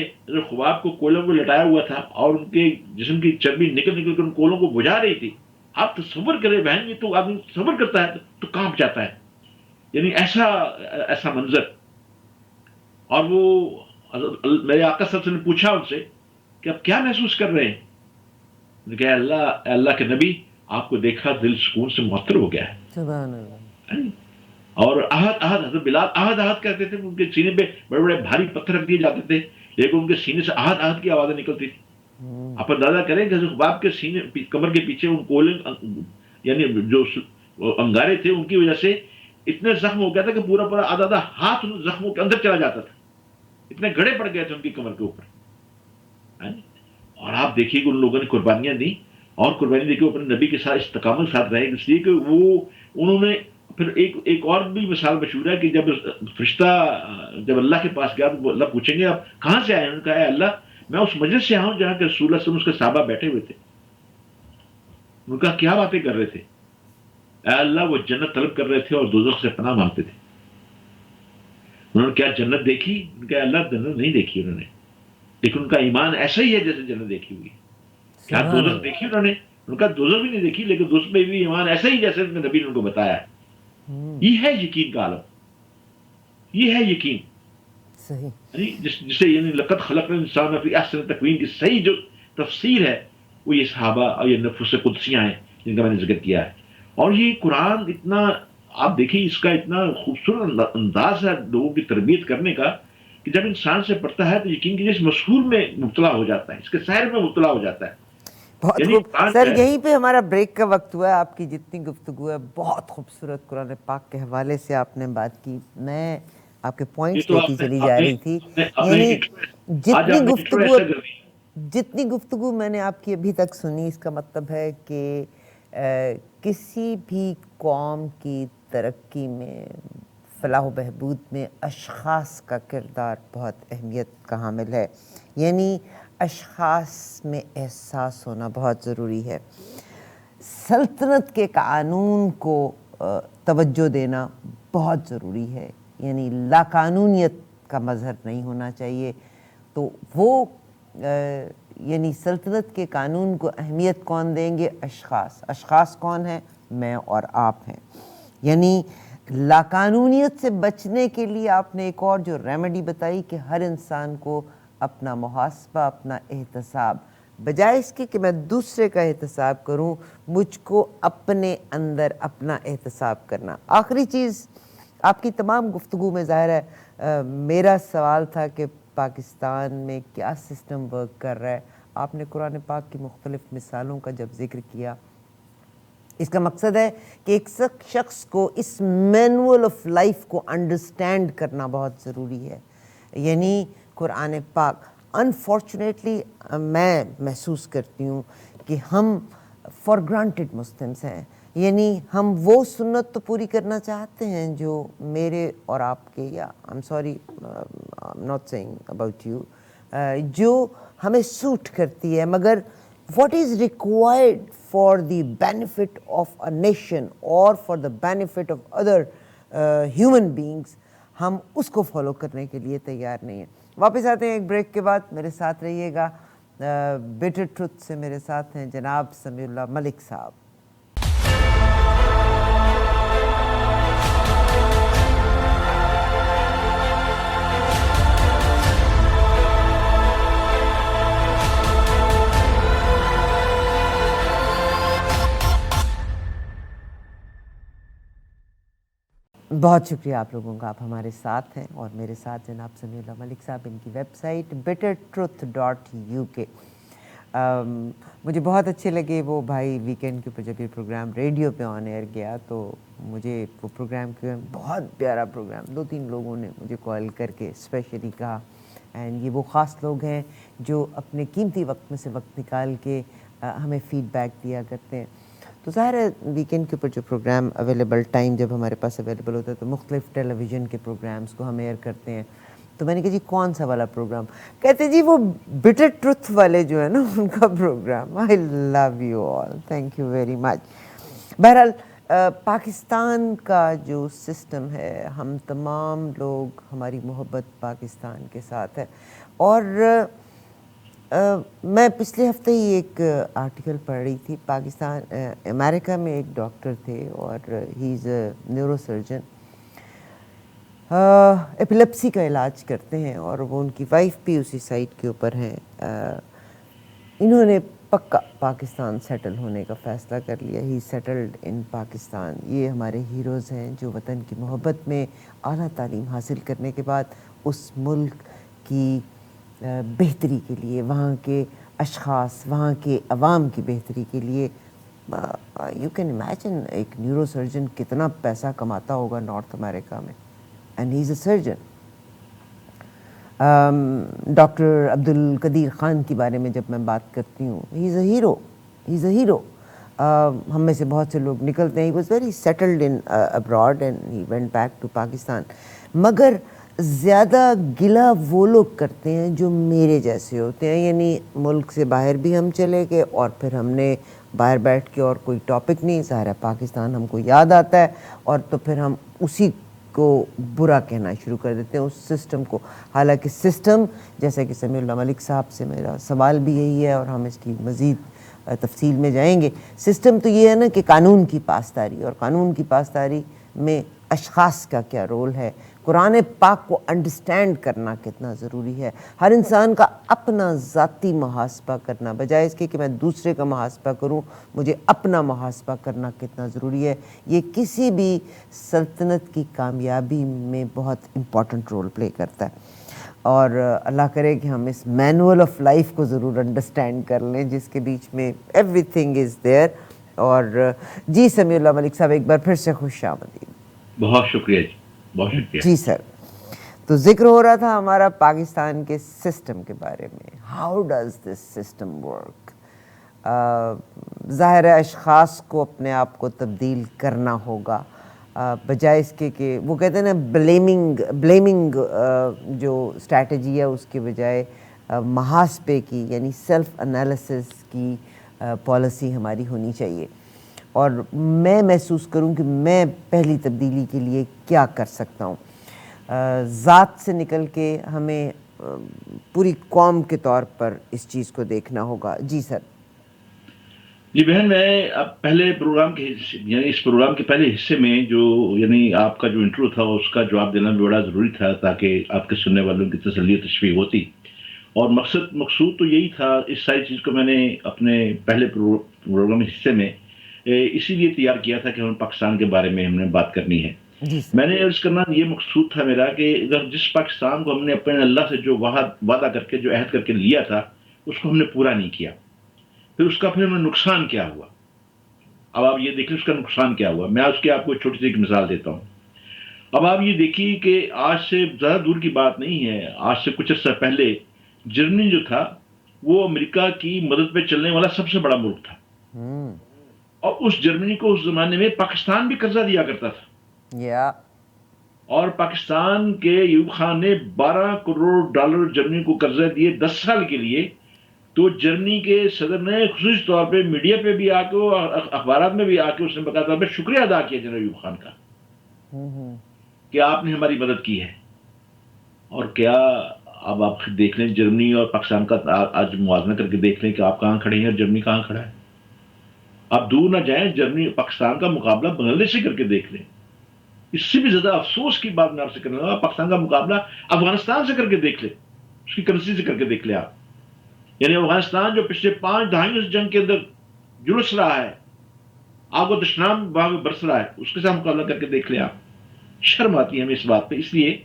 خواب کو کولوں کو لٹایا ہوا تھا اور ان کے جسم کی چربی نکل کر ان کولوں کو بجھا رہی تھی؟ آپ تصور کریں بہن، یہ تو آدمی تصور کرتا ہے تو کانپ جاتا ہے، یعنی ایسا منظر۔ اور وہ میرے آقا صلی اللہ علیہ وسلم نے پوچھا ان سے کہ آپ کیا محسوس کر رہے ہیں؟ انہوں نے کہا اللہ کے نبی، آپ کو دیکھا دل سکون سے معطر ہو گیا ہے۔ سبحان اللہ۔ اور احد حضرت بلال احد کہتے تھے، ان کے سینے پہ بڑے بڑے بھاری پتھر رکھ دیے جاتے تھے لیکن ان کے سینے سے احد کی آوازیں نکلتی تھی۔ آپ اندازہ کریں کہ حباب کے سینے کمر کے پیچھے ان کولے یعنی جو انگارے تھے ان کی وجہ سے اتنے زخم ہو گیا تھا کہ پورا آدھا ہاتھ ان زخموں کے اندر چلا جاتا تھا، اتنے گڑے پڑ گئے تھے ان کی کمر کے اوپر۔ اور آپ دیکھیے کہ ان لوگوں نے قربانیاں دی، اور قربانی دے کے اپنے نبی کے ساتھ استقامت کے ساتھ رہے، اس لیے کہ انہوں نے پھر ایک اور بھی مثال مشہور ہے کہ جب فرشتہ جب اللہ کے پاس گیا تو اللہ پوچھیں گے آپ کہاں سے آئے؟ انہوں نے کہا اے اللہ میں اس مجلس سے آیا ہوں جہاں کہ رسول اللہ صلی اللہ علیہ وسلم اس کے صحابہ بیٹھے ہوئے تھے۔ انہوں نے کہا کیا باتیں کر رہے تھے؟ اے اللہ وہ جنت طلب کر رہے تھے اور دوزخ سے پناہ مانگتے تھے۔ انہوں نے کیا جنت دیکھی؟ انہوں نے کہا اللہ جنت نہیں دیکھی انہوں نے، لیکن ان کا ایمان ایسا ہی ہے جیسے جنت دیکھی ہوئی۔ کیا دوزخ دیکھی انہوں نے؟ ان کا دوزخ بھی نہیں دیکھی، لیکن دوزخ میں بھی ایمان ایسا ہی جیسے نبی نے ان کو بتایا ہے۔ یہ ہے یقین کا عالم، یہ ہے یقین جسے یعنی لقد خلقنا الانسان فی احسن تقویم کی صحیح جو تفسیر ہے وہ یہ صحابہ اور یہ نفس قدسیاں ہیں جن کا میں نے ذکر کیا ہے۔ اور یہ قرآن اتنا آپ دیکھیں اس کا اتنا خوبصورت انداز ہے لوگوں کی تربیت کرنے کا کہ جب انسان سے پڑھتا ہے تو یقین کیجیے اس مسحور میں مبتلا ہو جاتا ہے، اس کے سحر میں مبتلا ہو جاتا ہے۔ بہت خوب سر، یہیں پہ ہمارا بریک کا وقت ہوا ہے۔ آپ کی جتنی گفتگو ہے بہت خوبصورت قرآن پاک کے حوالے سے آپ نے بات کی، میں آپ کے پوائنٹس لیتی چلی جا رہی تھی۔ یعنی جتنی گفتگو میں نے آپ کی ابھی تک سنی، اس کا مطلب ہے کہ کسی بھی قوم کی ترقی میں، فلاح و بہبود میں اشخاص کا کردار بہت اہمیت کا حامل ہے، یعنی اشخاص میں احساس ہونا بہت ضروری ہے۔ سلطنت کے قانون کو توجہ دینا بہت ضروری ہے، یعنی لاقانونیت کا مظہر نہیں ہونا چاہیے۔ تو وہ یعنی سلطنت کے قانون کو اہمیت کون دیں گے؟ اشخاص کون ہیں؟ میں اور آپ ہیں۔ یعنی لاقانونیت سے بچنے کے لیے آپ نے ایک اور جو ریمیڈی بتائی کہ ہر انسان کو اپنا محاسبہ، اپنا احتساب، بجائے اس کے کہ میں دوسرے کا احتساب کروں، مجھ کو اپنے اندر اپنا احتساب کرنا۔ آخری چیز آپ کی تمام گفتگو میں ظاہر ہے میرا سوال تھا کہ پاکستان میں کیا سسٹم ورک کر رہا ہے۔ آپ نے قرآن پاک کی مختلف مثالوں کا جب ذکر کیا، اس کا مقصد ہے کہ ایک شخص کو اس مینول آف لائف کو انڈرسٹینڈ کرنا بہت ضروری ہے۔ یعنی قرآن پاک، انفارچونیٹلی میں محسوس کرتی ہوں کہ ہم فار گرانٹیڈ مسلمس ہیں. یعنی ہم وہ سنت تو پوری کرنا چاہتے ہیں جو میرے اور آپ کے, یا I am sorry not seeing about you, جو ہمیں سوٹ کرتی ہے, مگر what is required for the benefit of a nation or for the benefit of other human beings, ہم اس کو فالو کرنے کے لیے تیار نہیں ہیں. واپس آتے ہیں ایک بریک کے بعد, میرے ساتھ رہیے گا. بیٹر ٹروتھ سے میرے ساتھ ہیں جناب سمیع اللہ ملک صاحب. بہت شکریہ آپ لوگوں کا, آپ ہمارے ساتھ ہیں, اور میرے ساتھ جناب سمیع اللہ ملک صاحب. ان کی ویب سائٹ bittertruth.uk. مجھے بہت اچھے لگے وہ بھائی ویکینڈ کے اوپر جب یہ پروگرام ریڈیو پہ آن ایئر گیا, تو مجھے وہ پروگرام کے بہت پیارا پروگرام, 2-3 لوگوں نے مجھے کال کر کے اسپیشلی کہا. اینڈ یہ وہ خاص لوگ ہیں جو اپنے قیمتی وقت میں سے وقت نکال کے ہمیں فیڈ بیک دیا کرتے ہیں. تو ظاہر ہے ویکینڈ کے اوپر جو پروگرام اویلیبل ٹائم جب ہمارے پاس اویلیبل ہوتا ہے تو مختلف ٹیلی ویژن کے پروگرامز کو ہم ایئر کرتے ہیں. تو میں نے کہا جی کون سا والا پروگرام؟ کہتے جی وہ بٹر ٹروتھ والے جو ہے نا ان کا programme. I love you all, thank you very much. بہرحال پاکستان کا جو سسٹم ہے, ہم تمام لوگ, ہماری محبت پاکستان کے ساتھ ہے. اور میں پچھلے ہفتے ہی ایک آرٹیکل پڑھ رہی تھی. پاکستان امریکہ میں ایک ڈاکٹر تھے اور ہی از اے نیورو سرجن, ایپیلیپسی کا علاج کرتے ہیں, اور وہ ان کی وائف بھی اسی سائٹ کے اوپر ہیں. انہوں نے پکا پاکستان سیٹل ہونے کا فیصلہ کر لیا. ہی سیٹلڈ ان پاکستان. یہ ہمارے ہیروز ہیں جو وطن کی محبت میں اعلیٰ تعلیم حاصل کرنے کے بعد اس ملک کی بہتری کے لیے, وہاں کے اشخاص, وہاں کے عوام کی بہتری کے لیے, یو کین امیجن ایک نیورو سرجن کتنا پیسہ کماتا ہوگا نارتھ امریکہ میں. And he is a surgeon. Doctor Abdul Qadeer Khan کے بارے میں جب میں بات کرتی ہوں, ہی از a hero, he is a hero. ہم میں سے بہت سے لوگ نکلتے ہیں. He was very settled in abroad and he went back to Pakistan. مگر زیادہ گلہ وہ لوگ کرتے ہیں جو میرے جیسے ہوتے ہیں. یعنی ملک سے باہر بھی ہم چلے گئے اور پھر ہم نے باہر بیٹھ کے اور کوئی ٹاپک نہیں, ظاہر ہے پاکستان ہم کو یاد آتا ہے, اور تو پھر ہم اسی کو برا کہنا شروع کر دیتے ہیں, اس سسٹم کو. حالانکہ سسٹم, جیسا کہ سمیع اللہ ملک صاحب سے میرا سوال بھی یہی ہے, اور ہم اس کی مزید تفصیل میں جائیں گے. سسٹم تو یہ ہے نا کہ قانون کی پاسداری, اور قانون کی پاسداری میں اشخاص کا کیا رول ہے, قرآن پاک کو انڈرسٹینڈ کرنا کتنا ضروری ہے, ہر انسان کا اپنا ذاتی محاسبہ کرنا, بجائے اس کے کہ میں دوسرے کا محاسبہ کروں, مجھے اپنا محاسبہ کرنا کتنا ضروری ہے. یہ کسی بھی سلطنت کی کامیابی میں بہت امپورٹنٹ رول پلے کرتا ہے. اور اللہ کرے کہ ہم اس مینول آف لائف کو ضرور انڈرسٹینڈ کر لیں, جس کے بیچ میں ایوری تھنگ از دیئر. اور جی سمیع اللہ ملک صاحب, ایک بار پھر سے خوش آمدید. بہت شکریہ جی, بہت شکریہ. جی سر, تو ذکر ہو رہا تھا ہمارا پاکستان کے سسٹم کے بارے میں. How does this system work? ظاہر ہے اشخاص کو اپنے آپ کو تبدیل کرنا ہوگا, بجائے اس کے کہ وہ کہتے ہیں نا بلیمنگ جو اسٹریٹجی ہے اس کے بجائے محاسبے کی, یعنی سیلف انالیسس کی پالیسی ہماری ہونی چاہیے. اور میں محسوس کروں کہ میں پہلی تبدیلی کے لیے کیا کر سکتا ہوں. ذات سے نکل کے ہمیں پوری قوم کے طور پر اس چیز کو دیکھنا ہوگا. جی سر. جی بہن, میں اب پہلے پروگرام کے یعنی اس پروگرام کے پہلے حصے میں جو یعنی آپ کا جو انٹرو تھا اس کا جواب دینا بھی بڑا ضروری تھا, تاکہ آپ کے سننے والوں کی تسلی و تشفیع ہوتی. اور مقصود تو یہی تھا. اس ساری چیز کو میں نے اپنے پہلے پروگرام حصے میں اسی لیے تیار کیا تھا کہ ہم پاکستان کے بارے میں ہم نے بات کرنی ہے. میں نے عرض کرنا یہ مقصود تھا میرا کہ جس پاکستان کو ہم نے اپنے اللہ سے جو وعدہ کر کے جو عہد کر کے لیا تھا اس کو ہم نے پورا نہیں کیا. پھر اس کا پھر ہمیں نقصان کیا ہوا. اب آپ یہ دیکھیں اس کا نقصان کیا ہوا. میں اس کی آپ کو چھوٹی سی ایک مثال دیتا ہوں. اب آپ یہ دیکھیے کہ آج سے زیادہ دور کی بات نہیں ہے, آج سے کچھ عرصہ پہلے جرمنی جو تھا وہ امریکہ کی مدد پہ چلنے والا سب سے بڑا ملک تھا. اور اس جرمنی کو اس زمانے میں پاکستان بھی قرضہ دیا کرتا تھا، یا اور پاکستان کے ایوب خان نے 12 کروڑ ڈالر جرمنی کو قرضہ دیے 10 سال کے لیے. تو جرمنی کے صدر نے خصوصی طور پہ میڈیا پہ بھی آ کے اور اخبارات میں بھی آ کے اس نے باقاعدہ طور پہ شکریہ ادا کیا جنرل ایوب خان کا کہ آپ نے ہماری مدد کی ہے. اور کیا اب آپ دیکھ لیں جرمنی اور پاکستان کا آج موازنہ کر کے دیکھ لیں کہ آپ کہاں کھڑے ہیں اور جرمنی کہاں کھڑا ہے. آپ دور نہ جائیں، جرمنی پاکستان کا مقابلہ بنگلہ دیش سے کر کے دیکھ لیں. اس سے بھی زیادہ افسوس کی بات میں آپ سے کرنے لگا، پاکستان کا مقابلہ افغانستان سے کر کے دیکھ لیں، اس کی کرنسی سے کر کے دیکھ لیں آپ. یعنی افغانستان جو پچھلے 5 دہائیوں اس جنگ کے اندر جلس رہا ہے، آگ و دشنام باغ برس رہا ہے، اس کے ساتھ مقابلہ کر کے دیکھ لیں آپ. شرم آتی ہے ہمیں اس بات پہ، اس لیے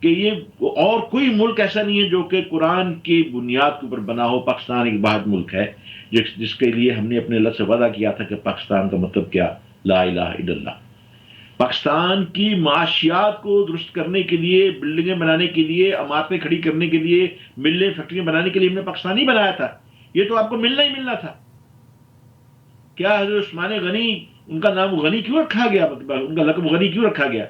کہ یہ اور کوئی ملک ایسا نہیں ہے جو کہ قرآن کی بنیاد کے اوپر بنا ہو. پاکستان ایک واحد ملک ہے جس کے لیے ہم نے اپنے اللہ سے وعدہ کیا تھا کہ پاکستان کا مطلب کیا، لا الہ الا اللہ. پاکستان کی معاشیات کو درست کرنے کے لیے، بلڈنگیں بنانے کے لیے، عمارتیں کھڑی کرنے کے لیے، ملیں فیکٹریاں بنانے کے لیے ہم نے پاکستان ہی بنایا تھا. یہ تو آپ کو ملنا ہی ملنا تھا. کیا حضرت عثمان غنی، ان کا نام غنی کیوں رکھا گیا، ان کا لقب غنی کیوں رکھا گیا؟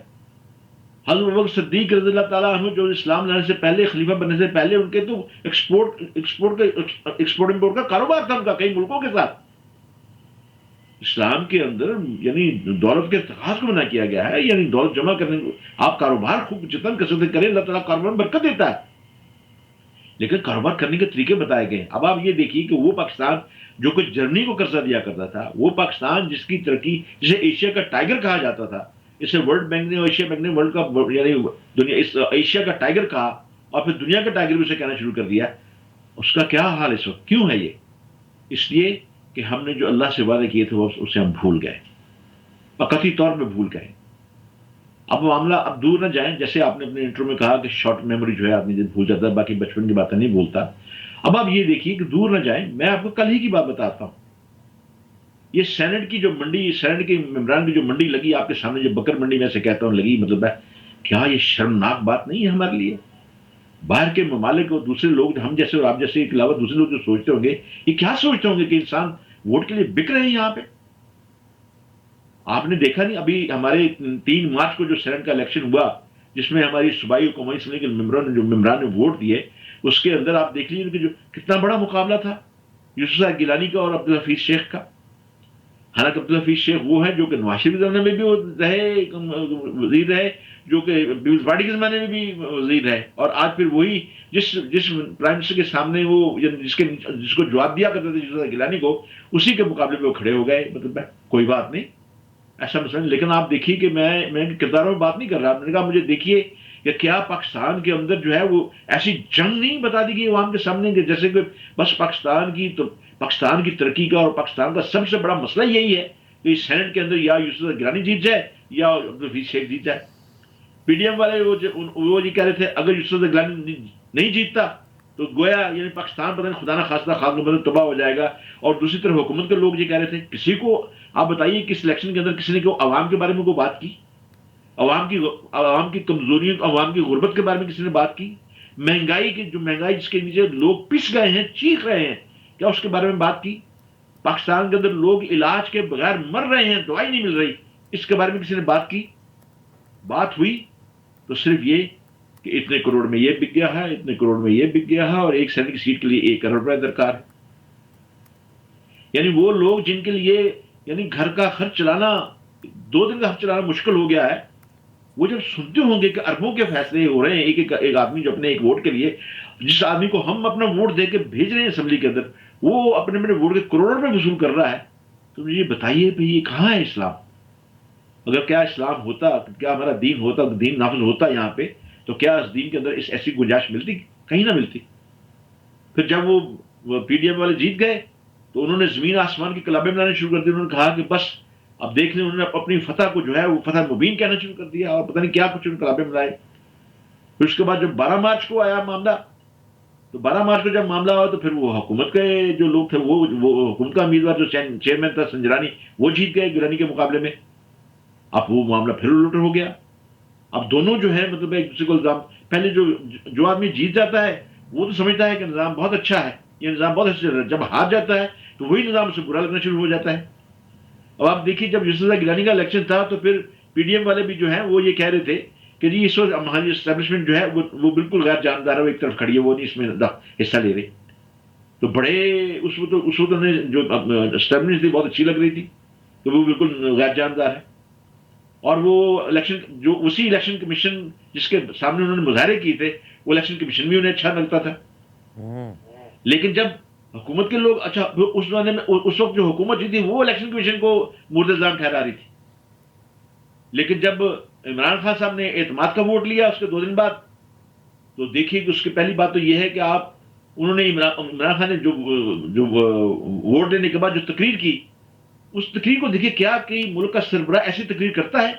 حضرت ابوبکر صدیق رضی اللہ تعالیٰ عنہ جو اسلام لانے سے پہلے، خلیفہ بننے سے پہلے، ان کے تو ایکسپورٹ امپورٹ کا کاروبار تھا ان کا کئی ملکوں کے ساتھ. اسلام کے اندر یعنی دولت کے اتخاذ کو منع کیا گیا ہے، یعنی دولت جمع کرنے کو. آپ کاروبار خوب جتنا کثرت کریں، اللہ تعالیٰ کاروبار میں برکت دیتا ہے، لیکن کاروبار کرنے کے طریقے بتائے گئے. اب آپ یہ دیکھیے کہ وہ پاکستان جو کچھ جرمنی کو قرضہ دیا کرتا تھا، وہ پاکستان جس کی ترقی، جسے ایشیا کا ٹائیگر کہا جاتا تھا، اسے ورلڈ بینک نے اور ایشیا بینک نے ورلڈ کا یعنی دنیا اس ایشیا کا ٹائیگر کہا، اور پھر دنیا کا ٹائیگر بھی اسے کہنا شروع کر دیا. اس کا کیا حال اس وقت کیوں ہے؟ یہ اس لیے کہ ہم نے جو اللہ سے وعدے کیے تھے وہ اسے ہم بھول گئے، قطعی طور پہ بھول گئے. اب معاملہ اب دور نہ جائیں، جیسے آپ نے اپنے انٹرو میں کہا کہ شارٹ میموری جو ہے آدمی بھول جاتا ہے، باقی بچپن کی باتیں نہیں بھولتا. اب آپ یہ دیکھیے کہ دور نہ جائیں، میں آپ کو کل ہی کی بات بتاتا ہوں. یہ سینٹ کی جو منڈی، سینٹ کے ممبران کی جو منڈی لگی آپ کے سامنے، جو بکر منڈی میں سے کہتا ہوں لگی، مطلب ہے کیا یہ شرمناک بات نہیں ہے ہمارے لیے؟ باہر کے ممالک اور دوسرے لوگ، ہم جیسے اور آپ جیسے کے علاوہ دوسرے لوگ جو سوچتے ہوں گے، یہ کیا سوچتے ہوں گے کہ انسان ووٹ کے لیے بک رہے ہیں یہاں پہ. آپ نے دیکھا نہیں ابھی ہمارے 3 مارچ کو جو سینٹ کا الیکشن ہوا، جس میں ہماری صوبائی و قومی اسمبلی کے ممبران نے ووٹ دیے، اس کے اندر آپ دیکھ لیجیے کہ جو کتنا بڑا مقابلہ تھا یوسف صاحب گیلانی کا اور عبدالحفیظ شیخ کا. حالانکہ عبدالحفیظ شیخ وہ ہے جو کہ نواز شریف کے زمانے میں بھی رہے، وزیر رہے، جو کہ پیپلز پارٹی کے زمانے میں بھی وزیر رہے، اور آج پھر وہی جس پرائم منسٹر کے سامنے وہ جس کو جواب دیا کرتے تھے یوسف صاحب گیلانی کو، اسی کے مقابلے پہ وہ کھڑے ہو گئے. مطلب کوئی بات نہیں، ایسا مسئلہ نہیں. لیکن آپ دیکھیے کہ میں کرداروں میں بات نہیں کر رہا. میں نے کہا مجھے دیکھیے کہ کیا پاکستان کے اندر جو ہے وہ ایسی جنگ نہیں بتا دی گئی عوام کے سامنے کہ جیسے کہ بس پاکستان کی ترقی کا اور پاکستان کا سب سے بڑا مسئلہ یہی ہے کہ اس سینٹ کے اندر یا یوسف گیلانی جیت جائے یا عبدالحفیظ شیخ جیت جائے. پی ڈی ایم والے وہ یہ کہہ رہے تھے اگر یوسف گیلانی نہیں جیتتا تو گویا یعنی پاکستان پتہ نہیں خدا نہ خواستہ خاک و بدن تباہ ہو جائے گا. اور دوسری طرف حکومت کے لوگ یہ کہہ رہے تھے. کسی کو آپ بتائیے کس الیکشن کے اندر کسی نے عوام کے بارے میں کوئی بات کی؟ عوام کی کمزوریوں، عوام کی غربت کے بارے میں کسی نے بات کی؟ مہنگائی جس کے نیچے لوگ پس گئے ہیں، چیخ رہے ہیں، کیا اس کے بارے میں بات کی؟ پاکستان کے اندر لوگ علاج کے بغیر مر رہے ہیں، دوائی نہیں مل رہی، اس کے بارے میں کسی نے بات کی؟ بات ہوئی تو صرف یہ کہ اتنے کروڑ میں یہ بک گیا ہے، اتنے کروڑ میں یہ بک گیا ہے، اور ایک سینٹ کی سیٹ کے لیے 1 کروڑ روپے درکار ہے. یعنی وہ لوگ جن کے لیے یعنی گھر کا خرچ چلانا، 2 دن کا خرچ چلانا مشکل ہو گیا ہے، وہ جب سنتے ہوں گے کہ اربوں کے فیصلے ہو رہے ہیں ایک آدمی جو اپنے ایک ووٹ کے لیے، جس آدمی کو ہم اپنا ووٹ دے کے بھیج رہے ہیں اسمبلی کے اندر، وہ اپنے ووٹ کے کروڑوں روپے وصول کر رہا ہے، تو مجھے یہ بتائیے بھائی یہ کہاں ہے اسلام؟ اگر کیا اسلام ہوتا، کیا ہمارا دین ہوتا، دین نافذ ہوتا یہاں پہ، تو کیا اس دین کے اندر ایسی گنجائش ملتی؟ کہیں نہ ملتی. پھر جب وہ پی ڈی ایم والے جیت گئے تو انہوں نے زمین آسمان کی کلابیں بنانے شروع کر دی. انہوں نے کہا کہ بس اب دیکھ لیں، انہوں نے اپنی فتح کو جو ہے وہ فتح مبین کہنا شروع کر دیا، اور پتہ نہیں کیا کچھ کلابیں بنائے. پھر اس کے بعد جب 12 مارچ کو آیا معاملہ، تو 12 مارچ کو جب معاملہ ہوا تو پھر وہ حکومت کے جو لوگ تھے، وہ حکومت کا امیدوار جو چیئرمین تھا سنجرانی، وہ جیت گئے گیلانی کے مقابلے میں. اب وہ معاملہ پھر الٹ ہو گیا. اب دونوں جو ہے مطلب ایک دوسرے کو الزام، پہلے جو آدمی جیت جاتا ہے وہ تو سمجھتا ہے کہ نظام بہت اچھا ہے، یہ نظام بہت اچھا چل رہا ہے. جب ہار جاتا ہے تو وہی نظام اسے برا لگنا شروع ہو جاتا ہے. اب آپ دیکھیے جب یوسف گیلانی کا الیکشن تھا تو پھر پی ڈی ایم والے بھی جو ہیں وہ یہ کہہ رہے تھے کہ جی اس وقت ہماری اسٹیبلشمنٹ جو ہے وہ بالکل غیر جاندار ہے، وہ ایک طرف کھڑی ہے، وہ نہیں اس میں حصہ لے رہی. تو بڑے اس وقت انہیں جو اسٹیبلشمنٹ تھی بہت اچھی لگ رہی تھی کہ وہ بالکل غیر جاندار ہے. اور وہ الیکشن جو اسی الیکشن کمیشن جس کے سامنے انہوں نے مظاہرے کیے تھے وہ الیکشن کمیشن بھی انہیں اچھا لگتا تھا. لیکن جب حکومت کے لوگ اچھا اس زمانے میں اس وقت جو حکومت جو تھی وہ الیکشن کمیشن کو مورد الزام ٹھہرا رہی تھی. لیکن جب عمران خان صاحب نے اعتماد کا ووٹ لیا اس کے 2 دن بعد، تو دیکھیے کہ اس کی پہلی بات تو یہ ہے کہ انہوں نے عمران خان نے جو ووٹ دینے کے بعد جو تقریر کی، اس تقریر کو دیکھیے کیا کہ ملک کا سربراہ ایسی تقریر کرتا ہے.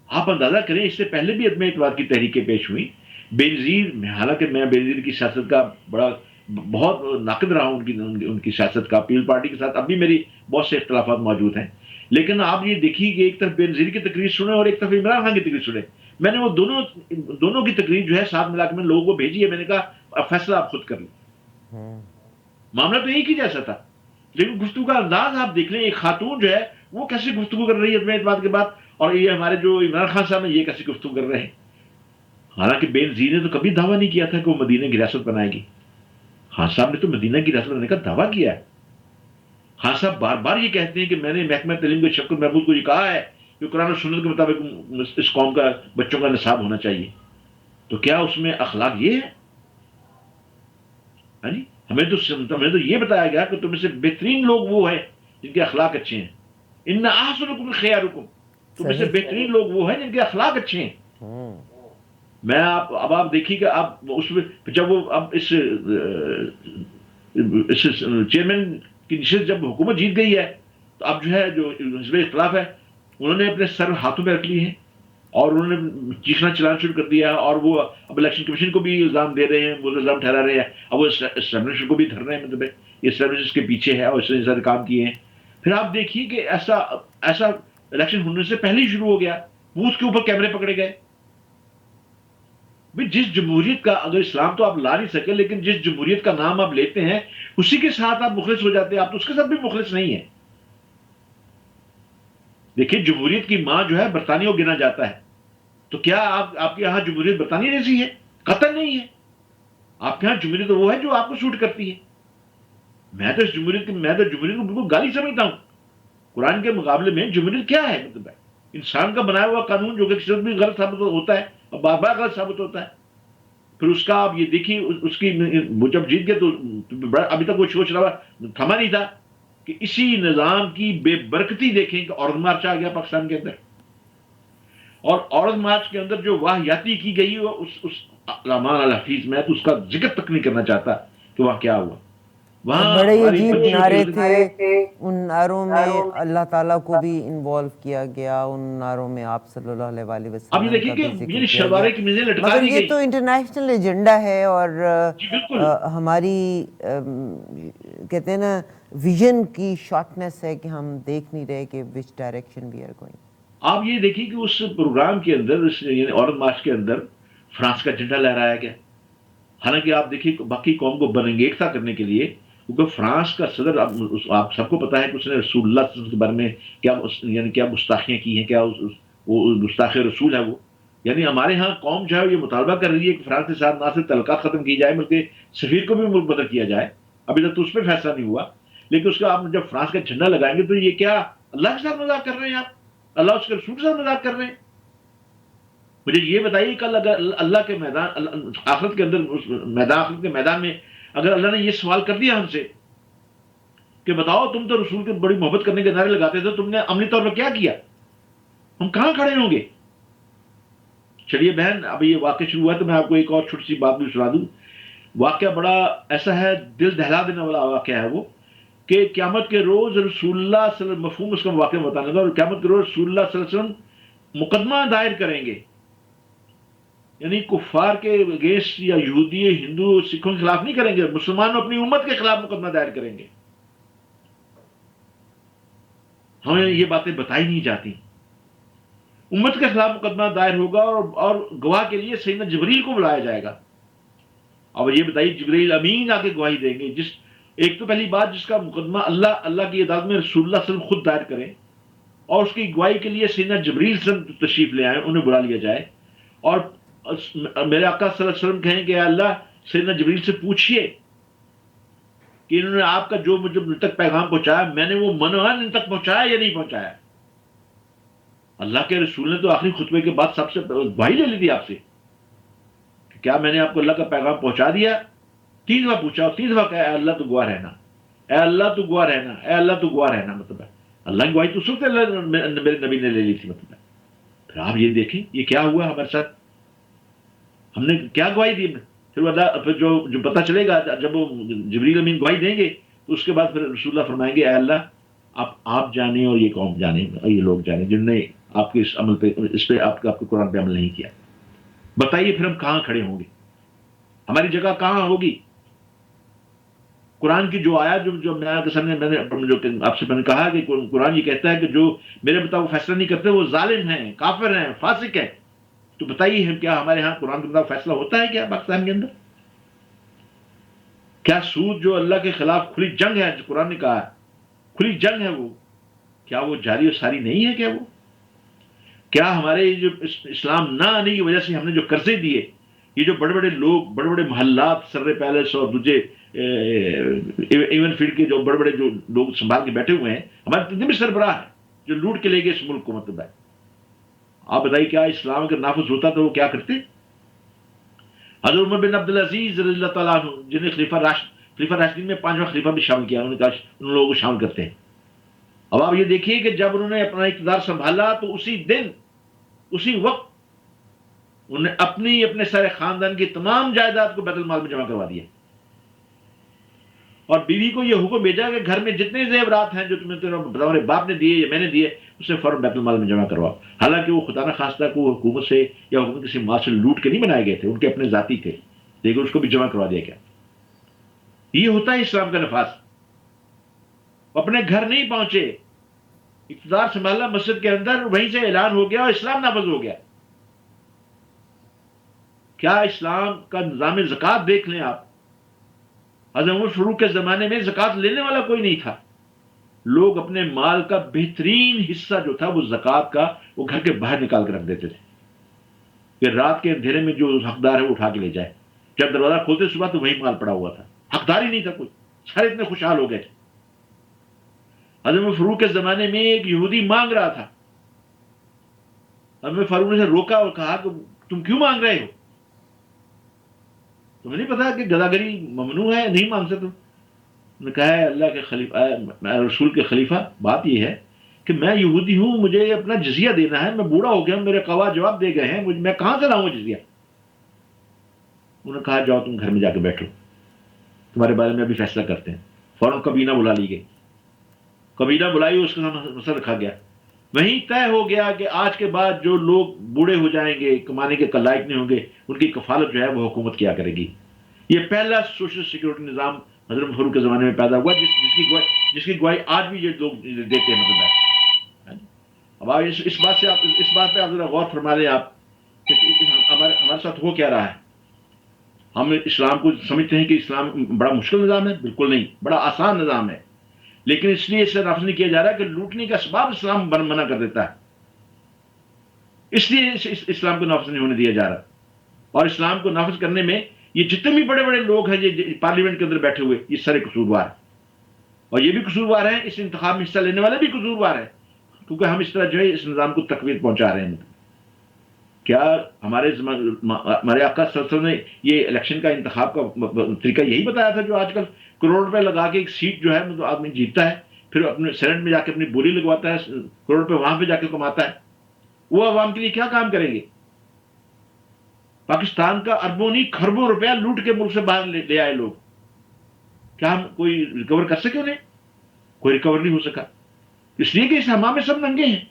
آپ اندازہ کریں اس سے پہلے بھی عدم اعتماد کی تحریکیں پیش ہوئی. بے نظیر، حالانکہ میں بے نظیر کی سیاست کا بہت ناقد رہا ہوں ان کی سیاست کا، پیپل پارٹی کے ساتھ اب بھی میری بہت سے اختلافات موجود ہیں. لیکن آپ یہ دیکھیے کہ ایک طرف بے نظیر کی تقریر سنیں اور ایک طرف عمران خان کی تقریر سنیں. میں نے وہ دونوں کی تقریر جو ہے ساتھ ملا کے میں لوگوں کو بھیجی ہے. میں نے کہا اب فیصلہ آپ خود کر لیں. معاملہ تو ایک ہی جیسا تھا، لیکن گفتگو کا انداز آپ دیکھ لیں. ایک خاتون جو ہے وہ کیسے گفتگو کر رہی ہے عدم اعتماد کے بعد، اور یہ ہمارے جو عمران خان صاحب ہیں یہ کیسے گفتگو کر رہے ہیں. حالانکہ بے نظیر نے تو کبھی دعویٰ نہیں کیا تھا کہ وہ مدینہ کی ریاست بنائے گی. خان صاحب نے تو مدینہ کی ریاست بنانے کا دعویٰ کیا ہے. خان صاحب بار بار یہ کہتے ہیں کہ میں نے محکمہ تعلیم کے شفقت محمود کو یہ کہا ہے کہ قرآن و سنت کے مطابق اس قوم کا بچوں کا نصاب ہونا چاہیے. تو کیا اس میں اخلاق یہ ہے؟ ہمیں تو یہ بتایا گیا کہ تم سے بہترین لوگ وہ ہیں جن کے اخلاق اچھے ہیں. ان احسنکم خیارکم، تم سے بہترین لوگ وہ ہیں جن کے اخلاق اچھے ہیں. میں اب آپ دیکھیے کہ آپ اس میں جب وہ اب اس چیئرمین کی نشست جب حکومت جیت گئی ہے تو اب جو ہے جو حزب اختلاف ہے انہوں نے اپنے سر ہاتھوں پہ رکھ لیے ہیں اور انہوں نے چیخنا چلانا شروع کر دیا ہے. اور وہ اب الیکشن کمیشن کو بھی الزام دے رہے ہیں، وہ الزام ٹھہرا رہے ہیں. اب وہ اسٹیبلشمنٹ کو بھی دھر رہے ہیں، مطلب یہ اسٹیبلشمنٹ کے پیچھے ہے اور اس نے سارے کام کیے ہیں. پھر آپ دیکھیے کہ ایسا الیکشن ہونے سے پہلے ہی شروع ہو گیا، وہ اس کے اوپر کیمرے پکڑے گئے. جس جمہوریت کا، اگر اسلام تو آپ لا نہیں سکے لیکن جس جمہوریت کا نام آپ لیتے ہیں اسی کے ساتھ آپ مخلص ہو جاتے ہیں. آپ تو اس کے ساتھ بھی مخلص نہیں ہیں. دیکھیے جمہوریت کی ماں جو ہے برطانیہ کو گنا جاتا ہے، تو کیا آپ کے یہاں جمہوریت برطانیہ جیسی ہے؟ قطعا نہیں ہے. آپ کے یہاں جمہوریت وہ ہے جو آپ کو سوٹ کرتی ہے. میں تو جمہوریت کو بالکل گالی سمجھتا ہوں. قرآن کے مقابلے میں جمہوریت کیا ہے؟ مطلب انسان کا بنایا ہوا قانون جو کہ کسی وقت بھی غلط ثابت ہوتا ہے اور بار بار غلط ثابت ہوتا ہے. پھر اس کا آپ یہ دیکھیے اس کی وہ جب جیت گیا تو ابھی تک وہ شور شرابہ تھما نہیں تھا کہ اسی نظام کی بے برکتی دیکھیں کہ عورت مارچ آ گیا پاکستان کے اندر. اور عورت مارچ کے اندر جو واہیاتی کی گئی اس امان الحفیظ میں تو اس کا ذکر تک نہیں کرنا چاہتا کہ وہاں کیا ہوا. وہاں بڑے ہماری عجیب بچیوں نعرے کی تھے. ان نعروں میں اللہ تعالیٰ کو بھی انوالو کیا گیا، ان نعروں میں آپ صلی اللہ علیہ وآلہ اب یہ وسلم کا دیکھیے بھی کہ ذکر یہ کیا شلوارے گیا. کی میزیں لٹکا مگر دی یہ گئی. تو انٹرنیشنل ایجنڈا ہے اور جی بالکل ہماری کہتے ہیں نا ویژن کی شارٹنیس ہے کہ ہم دیکھ نہیں رہے کہ which direction we are going. آپ یہ دیکھیے کہ اس پروگرام کے اندر یعنی عورت مارچ کے اندر فرانس کا جھنڈا لہرایا گیا. حالانکہ آپ دیکھیے باقی قوم کو برانگیختہ کرنے کے لیے، کیونکہ فرانس کا صدر آپ سب کو پتا ہے کہ اس نے رسول اللہ صلی اللہ علیہ وسلم کے بارے میں یعنی کیا گستاخیاں کی ہیں، کیا وہ گستاخ رسول ہے وہ. یعنی ہمارے ہاں قوم جو ہے یہ مطالبہ کر رہی ہے کہ فرانس کے ساتھ نہ صرف تعلقات ختم کی جائے بلکہ سفیر کو بھی ملک بدر کیا جائے. ابھی تک تو اس پہ فیصلہ نہیں ہوا، لیکن اس کا آپ جب فرانس کا جھنڈا لگائیں گے تو یہ کیا اللہ کے ساتھ مذاق کر رہے ہیں؟ آپ اللہ اس کے رسول کے ساتھ مذاق کر رہے ہیں؟ مجھے یہ بتائیے کل اگر اللہ کے میدان آخرت کے اندر آخرت کے میدان میں اگر اللہ نے یہ سوال کر دیا ہم سے کہ بتاؤ تم تو رسول کی بڑی محبت کرنے کے نعرے لگاتے تھے، تم نے عملی طور پر کیا کیا؟ ہم کہاں کھڑے ہوں گے؟ چلیے بہن اب یہ واقعہ شروع ہوا ہے تو میں آپ کو ایک اور چھوٹی سی بات بھی سنا دوں. واقعہ بڑا ایسا ہے، دل دہلا دینے والا واقعہ ہے وہ کہ قیامت کے روز رسول اللہ صلی اللہ علیہ وسلم، مفہوم اس کا واقعہ بتانے کا، اور قیامت کے روز رسول اللہ صلی اللہ علیہ وسلم مقدمہ دائر کریں گے. یعنی کفار کے اگینسٹ یا یہودی ہندو سکھوں کے خلاف نہیں کریں گے، مسلمانوں اپنی امت کے خلاف مقدمہ دائر کریں گے. ہمیں یہ باتیں بتائی نہیں جاتی. امت کے خلاف مقدمہ دائر ہوگا اور گواہ کے لیے سیدنا جبریل کو بلایا جائے گا. اور یہ بتائیے جبریل امین آ کے گواہی دیں گے. ایک تو پہلی بات جس کا مقدمہ اللہ کی عدالت میں رسول اللہ صلی اللہ علیہ وسلم خود دائر کریں اور اس کی گواہی کے لیے سیدنا جبریل سے تشریف لے آئیں, انہیں بلا لیا جائے اور میرے آقا صلی اللہ علیہ وسلم کہیں کہ اللہ سیدنا جبریل سے پوچھئے کہ انہوں نے آپ کا جو مجھے تک پیغام پہنچایا میں نے وہ منوان ان تک پہنچایا یا نہیں پہنچایا. اللہ کے رسول نے تو آخری خطبے کے بعد سب سے گواہی لے لی تھی آپ سے کہ کیا میں نے آپ کو اللہ کا پیغام پہنچا دیا. 3 دفعہ پوچھا اور 3 دفعہ کہا اے اللہ تو گواہ رہنا, اے اللہ تو گواہ رہنا, اے اللہ تو گواہ رہنا. مطلب ہے اللہ کی گواہی تو اس وقت میرے نبی نے لے لی تھی. مطلب ہے پھر آپ یہ دیکھیں یہ کیا ہوا ہمارے ساتھ, ہم نے کیا گواہی دی. پھر اللہ پھر جو پتہ چلے گا جب وہ جبریل امین گواہی دیں گے تو اس کے بعد پھر رسول اللہ فرمائیں گے اے اللہ آپ جانیں اور یہ قوم جانیں اور یہ لوگ جانیں جن نے آپ کے اس عمل پہ اس پہ آپ کے قرآن پہ عمل نہیں کیا. بتائیے پھر ہم کہاں کھڑے ہوں گے, ہماری جگہ کہاں ہوگی. قرآن کی جو آیات جو میں آپ کے سامنے میں نے جو آپ سے میں نے کہا کہ قرآن یہ کہتا ہے کہ جو میرے مطابق فیصلہ نہیں کرتے وہ ظالم ہیں, کافر ہیں, فاسق ہیں. تو بتائیے کیا ہمارے ہاں قرآن کے مطابق فیصلہ ہوتا ہے کیا پاکستان کے اندر؟ کیا سود جو اللہ کے خلاف کھلی جنگ ہے, جو قرآن نے کہا کھلی جنگ ہے, وہ کیا وہ جاری و ساری نہیں ہے؟ کیا ہمارے جو اسلام نہ آنے کی وجہ سے ہم نے جو قرضے دیے, یہ جو بڑے بڑے لوگ بڑے بڑے محلات سر پیلس اور دوسرے ایون فیلڈ کے جو بڑے بڑے جو لوگ سنبھال کے بیٹھے ہوئے ہیں, ہمارے جتنے بھی سربراہ ہیں جو لوٹ کے لے گئے اس ملک کو. مطلب ہے آپ بتائیے کیا اسلام اگر نافذ ہوتا تو وہ کیا کرتے؟ حضرت عمر بن عبدالعزیز رضی اللہ تعالیٰ عنہ جنہیں خلیفہ راشدین میں 5واں خلیفہ بھی شامل کیا, انہوں نے کہا ان لوگوں کو شامل کرتے ہیں. اب آپ یہ دیکھیے کہ جب انہوں نے اپنا اقتدار سنبھالا تو اسی دن اسی وقت انہوں نے اپنے سارے خاندان کی تمام جائیداد کو بیت المال میں جمع کروا دیا اور بیوی کو یہ حکم بھیجا کہ گھر میں جتنے زیورات ہیں جو تمہارے باپ نے دیے یا میں نے دیے اسے فوراً بیت المال میں جمع کرواؤ. حالانکہ وہ خدا نخواستہ کو حکومت سے یا حکومت کسی مال سے لوٹ کے نہیں بنائے گئے تھے, ان کے اپنے ذاتی تھے, لیکن اس کو بھی جمع کروا دیا گیا. یہ ہوتا ہے اسلام کا نفاذ. اپنے گھر نہیں پہنچے, اقتدار سنبھالا مسجد کے اندر, وہیں سے اعلان ہو گیا اور اسلام نافذ ہو گیا. کیا اسلام کا نظام زکوٰۃ دیکھ لیں آپ, حضرت عمر فاروق کے زمانے میں زکوٰۃ لینے والا کوئی نہیں تھا. لوگ اپنے مال کا بہترین حصہ جو تھا وہ زکوٰۃ کا وہ گھر کے باہر نکال کے رکھ دیتے تھے کہ رات کے اندھیرے میں جو حقدار ہے وہ اٹھا کے لے جائے. جب دروازہ کھولتے صبح تو وہی مال پڑا ہوا تھا, حقدار ہی نہیں تھا کوئی, سارے اتنے خوشحال ہو گئے تھے. حضرت عمر فاروق کے زمانے میں ایک یہودی مانگ رہا تھا, حضرت فاروق نے روکا اور کہا کہ تم کیوں مانگ رہے ہو, تمہیں نہیں پتا کہ گداگری ممنوع ہے, نہیں مانگ سکتے. نے کہا ہے اللہ کے خلیفہ, رسول کے خلیفہ, بات یہ ہے کہ میں یہودی ہوں, مجھے اپنا جزیہ دینا ہے, میں بوڑھا ہو گیا ہوں, میرے قوا جواب دے گئے ہیں, میں کہاں سے لاؤں جزیہ. انہوں نے کہا جاؤ تم گھر میں جا کے بیٹھو, تمہارے بارے میں ابھی فیصلہ کرتے ہیں. فوراً کبینہ بلا لی گئی, کبینہ بلائی, اس کے ساتھ مسئلہ رکھا گیا. وہیں طے ہو گیا کہ آج کے بعد جو لوگ بوڑھے ہو جائیں گے, کمانے کے لائق نہیں ہوں گے, ان کی کفالت جو ہے وہ حکومت کیا کرے گی. یہ پہلا سوشل سیکورٹی نظام حضرت فاروق کے زمانے میں پیدا ہوا, جس کی گواہی آج بھی یہ لوگ دیتے ہیں. مطلب اب آپ اس بات پہ آپ ذرا غور فرما لیں آپ کہ ہمارے ساتھ ہو کیا رہا ہے. ہم اسلام کو سمجھتے ہیں کہ اسلام بڑا مشکل نظام ہے, بالکل نہیں, بڑا آسان نظام ہے, لیکن اس لیے اسے نافذ نہیں کیا جا رہا کہ لوٹنے کا اسباب اسلام منع کر دیتا ہے, اس لیے اسلام کو نافذ نہیں ہونے دیا جا رہا. اور اسلام کو نافذ کرنے میں یہ جتنے بھی بڑے بڑے لوگ ہیں یہ پارلیمنٹ کے اندر بیٹھے ہوئے, یہ سارے قصوروار ہیں, اور یہ بھی قصوروار ہیں, اس انتخاب میں حصہ لینے والے بھی قصوروار ہیں, کیونکہ ہم اس طرح جو ہے اس نظام کو تقویت پہنچا رہے ہیں. کیا ہمارے آقا صلی اللہ علیہ وسلم نے یہ الیکشن کا انتخاب کا طریقہ یہی بتایا تھا جو آج کل کروڑ روپے لگا کے ایک سیٹ جو ہے آدمی جیتتا ہے, پھر اپنے سینٹ میں جا کے اپنی بولی لگواتا ہے, کروڑ روپے وہاں پہ جا کے کماتا ہے, وہ عوام کے لیے کیا کام کریں گے؟ پاکستان کا اربوں نہیں کھربوں روپیہ لوٹ کے ملک سے باہر لے آئے لوگ. کیا ہم کوئی ریکور کر سکے انہیں؟ کوئی ریکور نہیں ہو سکا, اس لیے کہ اس حمام میں سب ننگے ہیں.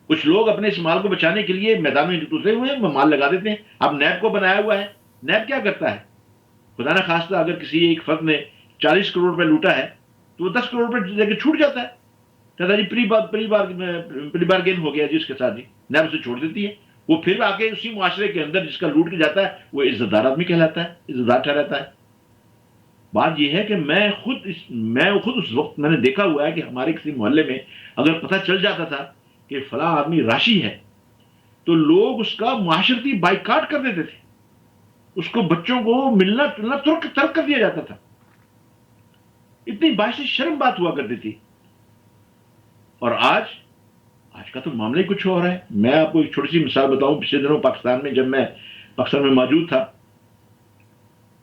کچھ لوگ اپنے اس مال کو بچانے کے لیے میدانوں میں اترے ہوئے ہیں, وہ مال لگا دیتے ہیں. اب نیب کو بنایا ہوا ہے, نیب کیا کرتا ہے؟ خدا نہ خواستہ اگر کسی ایک فرد نے 40 کروڑ روپے لوٹا ہے تو وہ 10 کروڑ روپے لے کے چھوٹ جاتا ہے, کہتا جی پری بار گین ہو گیا جی اس کے ساتھ, جی نیب اسے چھوڑ دیتی ہے. وہ پھر آ کے اسی معاشرے کے اندر جس کا لوٹ کے جاتا ہے وہ عزت دار آدمی کہلاتا ہے, عزت دار ٹھہراتا ہے. بات یہ ہے کہ میں خود اس وقت میں نے دیکھا ہوا ہے کہ ہمارے کسی محلے میں اگر پتہ چل جاتا تھا کہ فلاں آدمی راشی ہے تو لوگ اس کا معاشرتی بائیکاٹ کر دیتے تھے، اس کو بچوں کو ملنا جلنا ترک کر دیا جاتا تھا. اتنی باعث شرم بات ہوا کرتی تھی. اور آج کا تو معاملہ ہی کچھ اور ہے. میں آپ کو ایک چھوٹی سی مثال بتاؤں. پچھلے دنوں پاکستان میں جب میں پاکستان میں موجود تھا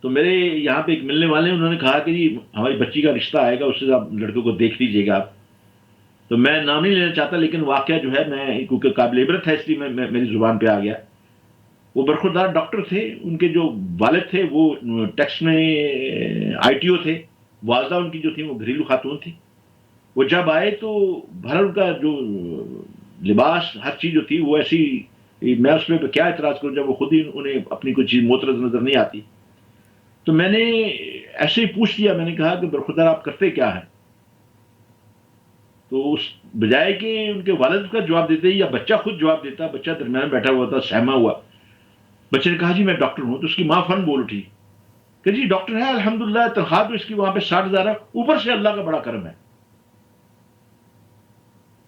تو میرے یہاں پہ ایک ملنے والے انہوں نے کہا کہ جی ہماری بچی کا رشتہ آئے گا، اس سے آپ لڑکوں کو دیکھ لیجیے گا آپ. تو میں نام نہیں لینا چاہتا لیکن واقعہ جو ہے میں کیونکہ قابل عبرت ہے اس لیے میری زبان پہ آ گیا. وہ برخوردار ڈاکٹر تھے، ان کے جو والد تھے وہ ٹیکس میں ITO تھے، والدہ ان کی جو تھی وہ گھریلو خاتون تھی. وہ جب آئے تو بھر ان کا جو لباس ہر چیز جو تھی وہ ایسی، میں اس پہ کیا اعتراض کروں جب وہ خود ہی انہیں اپنی کوئی چیز معترض نظر نہیں آتی. تو میں نے ایسے ہی پوچھ لیا، میں نے کہا کہ برخوردار آپ کرتے کیا ہے؟ تو اس بجائے کہ ان کے والد کا جواب دیتے یا بچہ خود جواب دیتا، بچہ درمیان بیٹھا ہوا تھا سہما ہوا. بچے نے کہا جی میں ڈاکٹر ہوں. تو اس کی ماں فن بول اٹھی کہ جی ڈاکٹر ہے الحمدللہ، تنخواہ تو اس کی وہاں پہ 60,000 ہے، اوپر سے اللہ کا بڑا کرم ہے.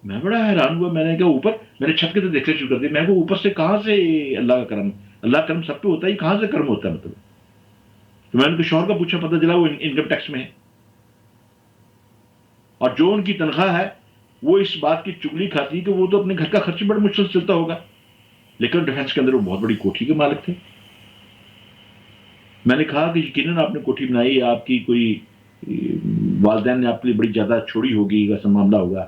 میں بڑا حیران ہوا. میں نے کہا اوپر؟ میں نے چھت کے تو دیکھنے شروع کر دی. میں کو اوپر سے کہاں سے اللہ کا کرم؟ اللہ کا کرم سب پہ ہوتا ہے، کہاں سے کرم ہوتا ہے مطلب؟ تو میں نے ان کے شوہر کا پوچھا، پتہ چلا وہ انکم ٹیکس میں ہے، اور جو ان کی تنخواہ ہے وہ اس بات کی چگلی کھاتی کہ وہ تو اپنے گھر کا خرچ بڑا مشکل سے چلتا ہوگا، لیکن ڈیفنس کے اندر وہ بہت بڑی کوٹھی کے مالک تھے. میں نے کہا کہ یقیناً آپ نے کوٹھی بنائی، آپ کی کوئی والدین نے آپ کے لیے بڑی زیادہ چھوڑی ہوگی، ویسا معاملہ ہوگا.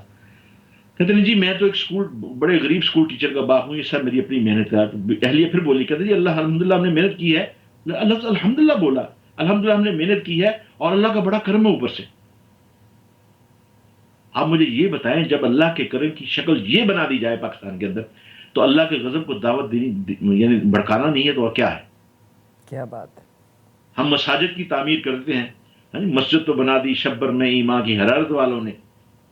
کہتے ہیں جی میں تو ایک بڑے غریب اسکول ٹیچر کا باپ ہوں، یہ سب میری اپنی محنت کا. اہلیہ پھر بولی، کہتے جی اللہ الحمدللہ ہم نے محنت کی ہے. اللہ الحمدللہ بولا، الحمدللہ ہم نے محنت کی ہے اور اللہ کا بڑا کرم ہے اوپر سے. آپ مجھے یہ بتائیں جب اللہ کے کرم کی شکل یہ بنا دی جائے پاکستان کے اندر تو اللہ کے غضب کو دعوت دینی یعنی بھڑکانا نہیں ہے تو اور کیا ہے؟ کیا بات ہے. ہم مساجد کی تعمیر کرتے ہیں، مسجد تو بنا دی شبر میں ایمان کی حرارت والوں نے،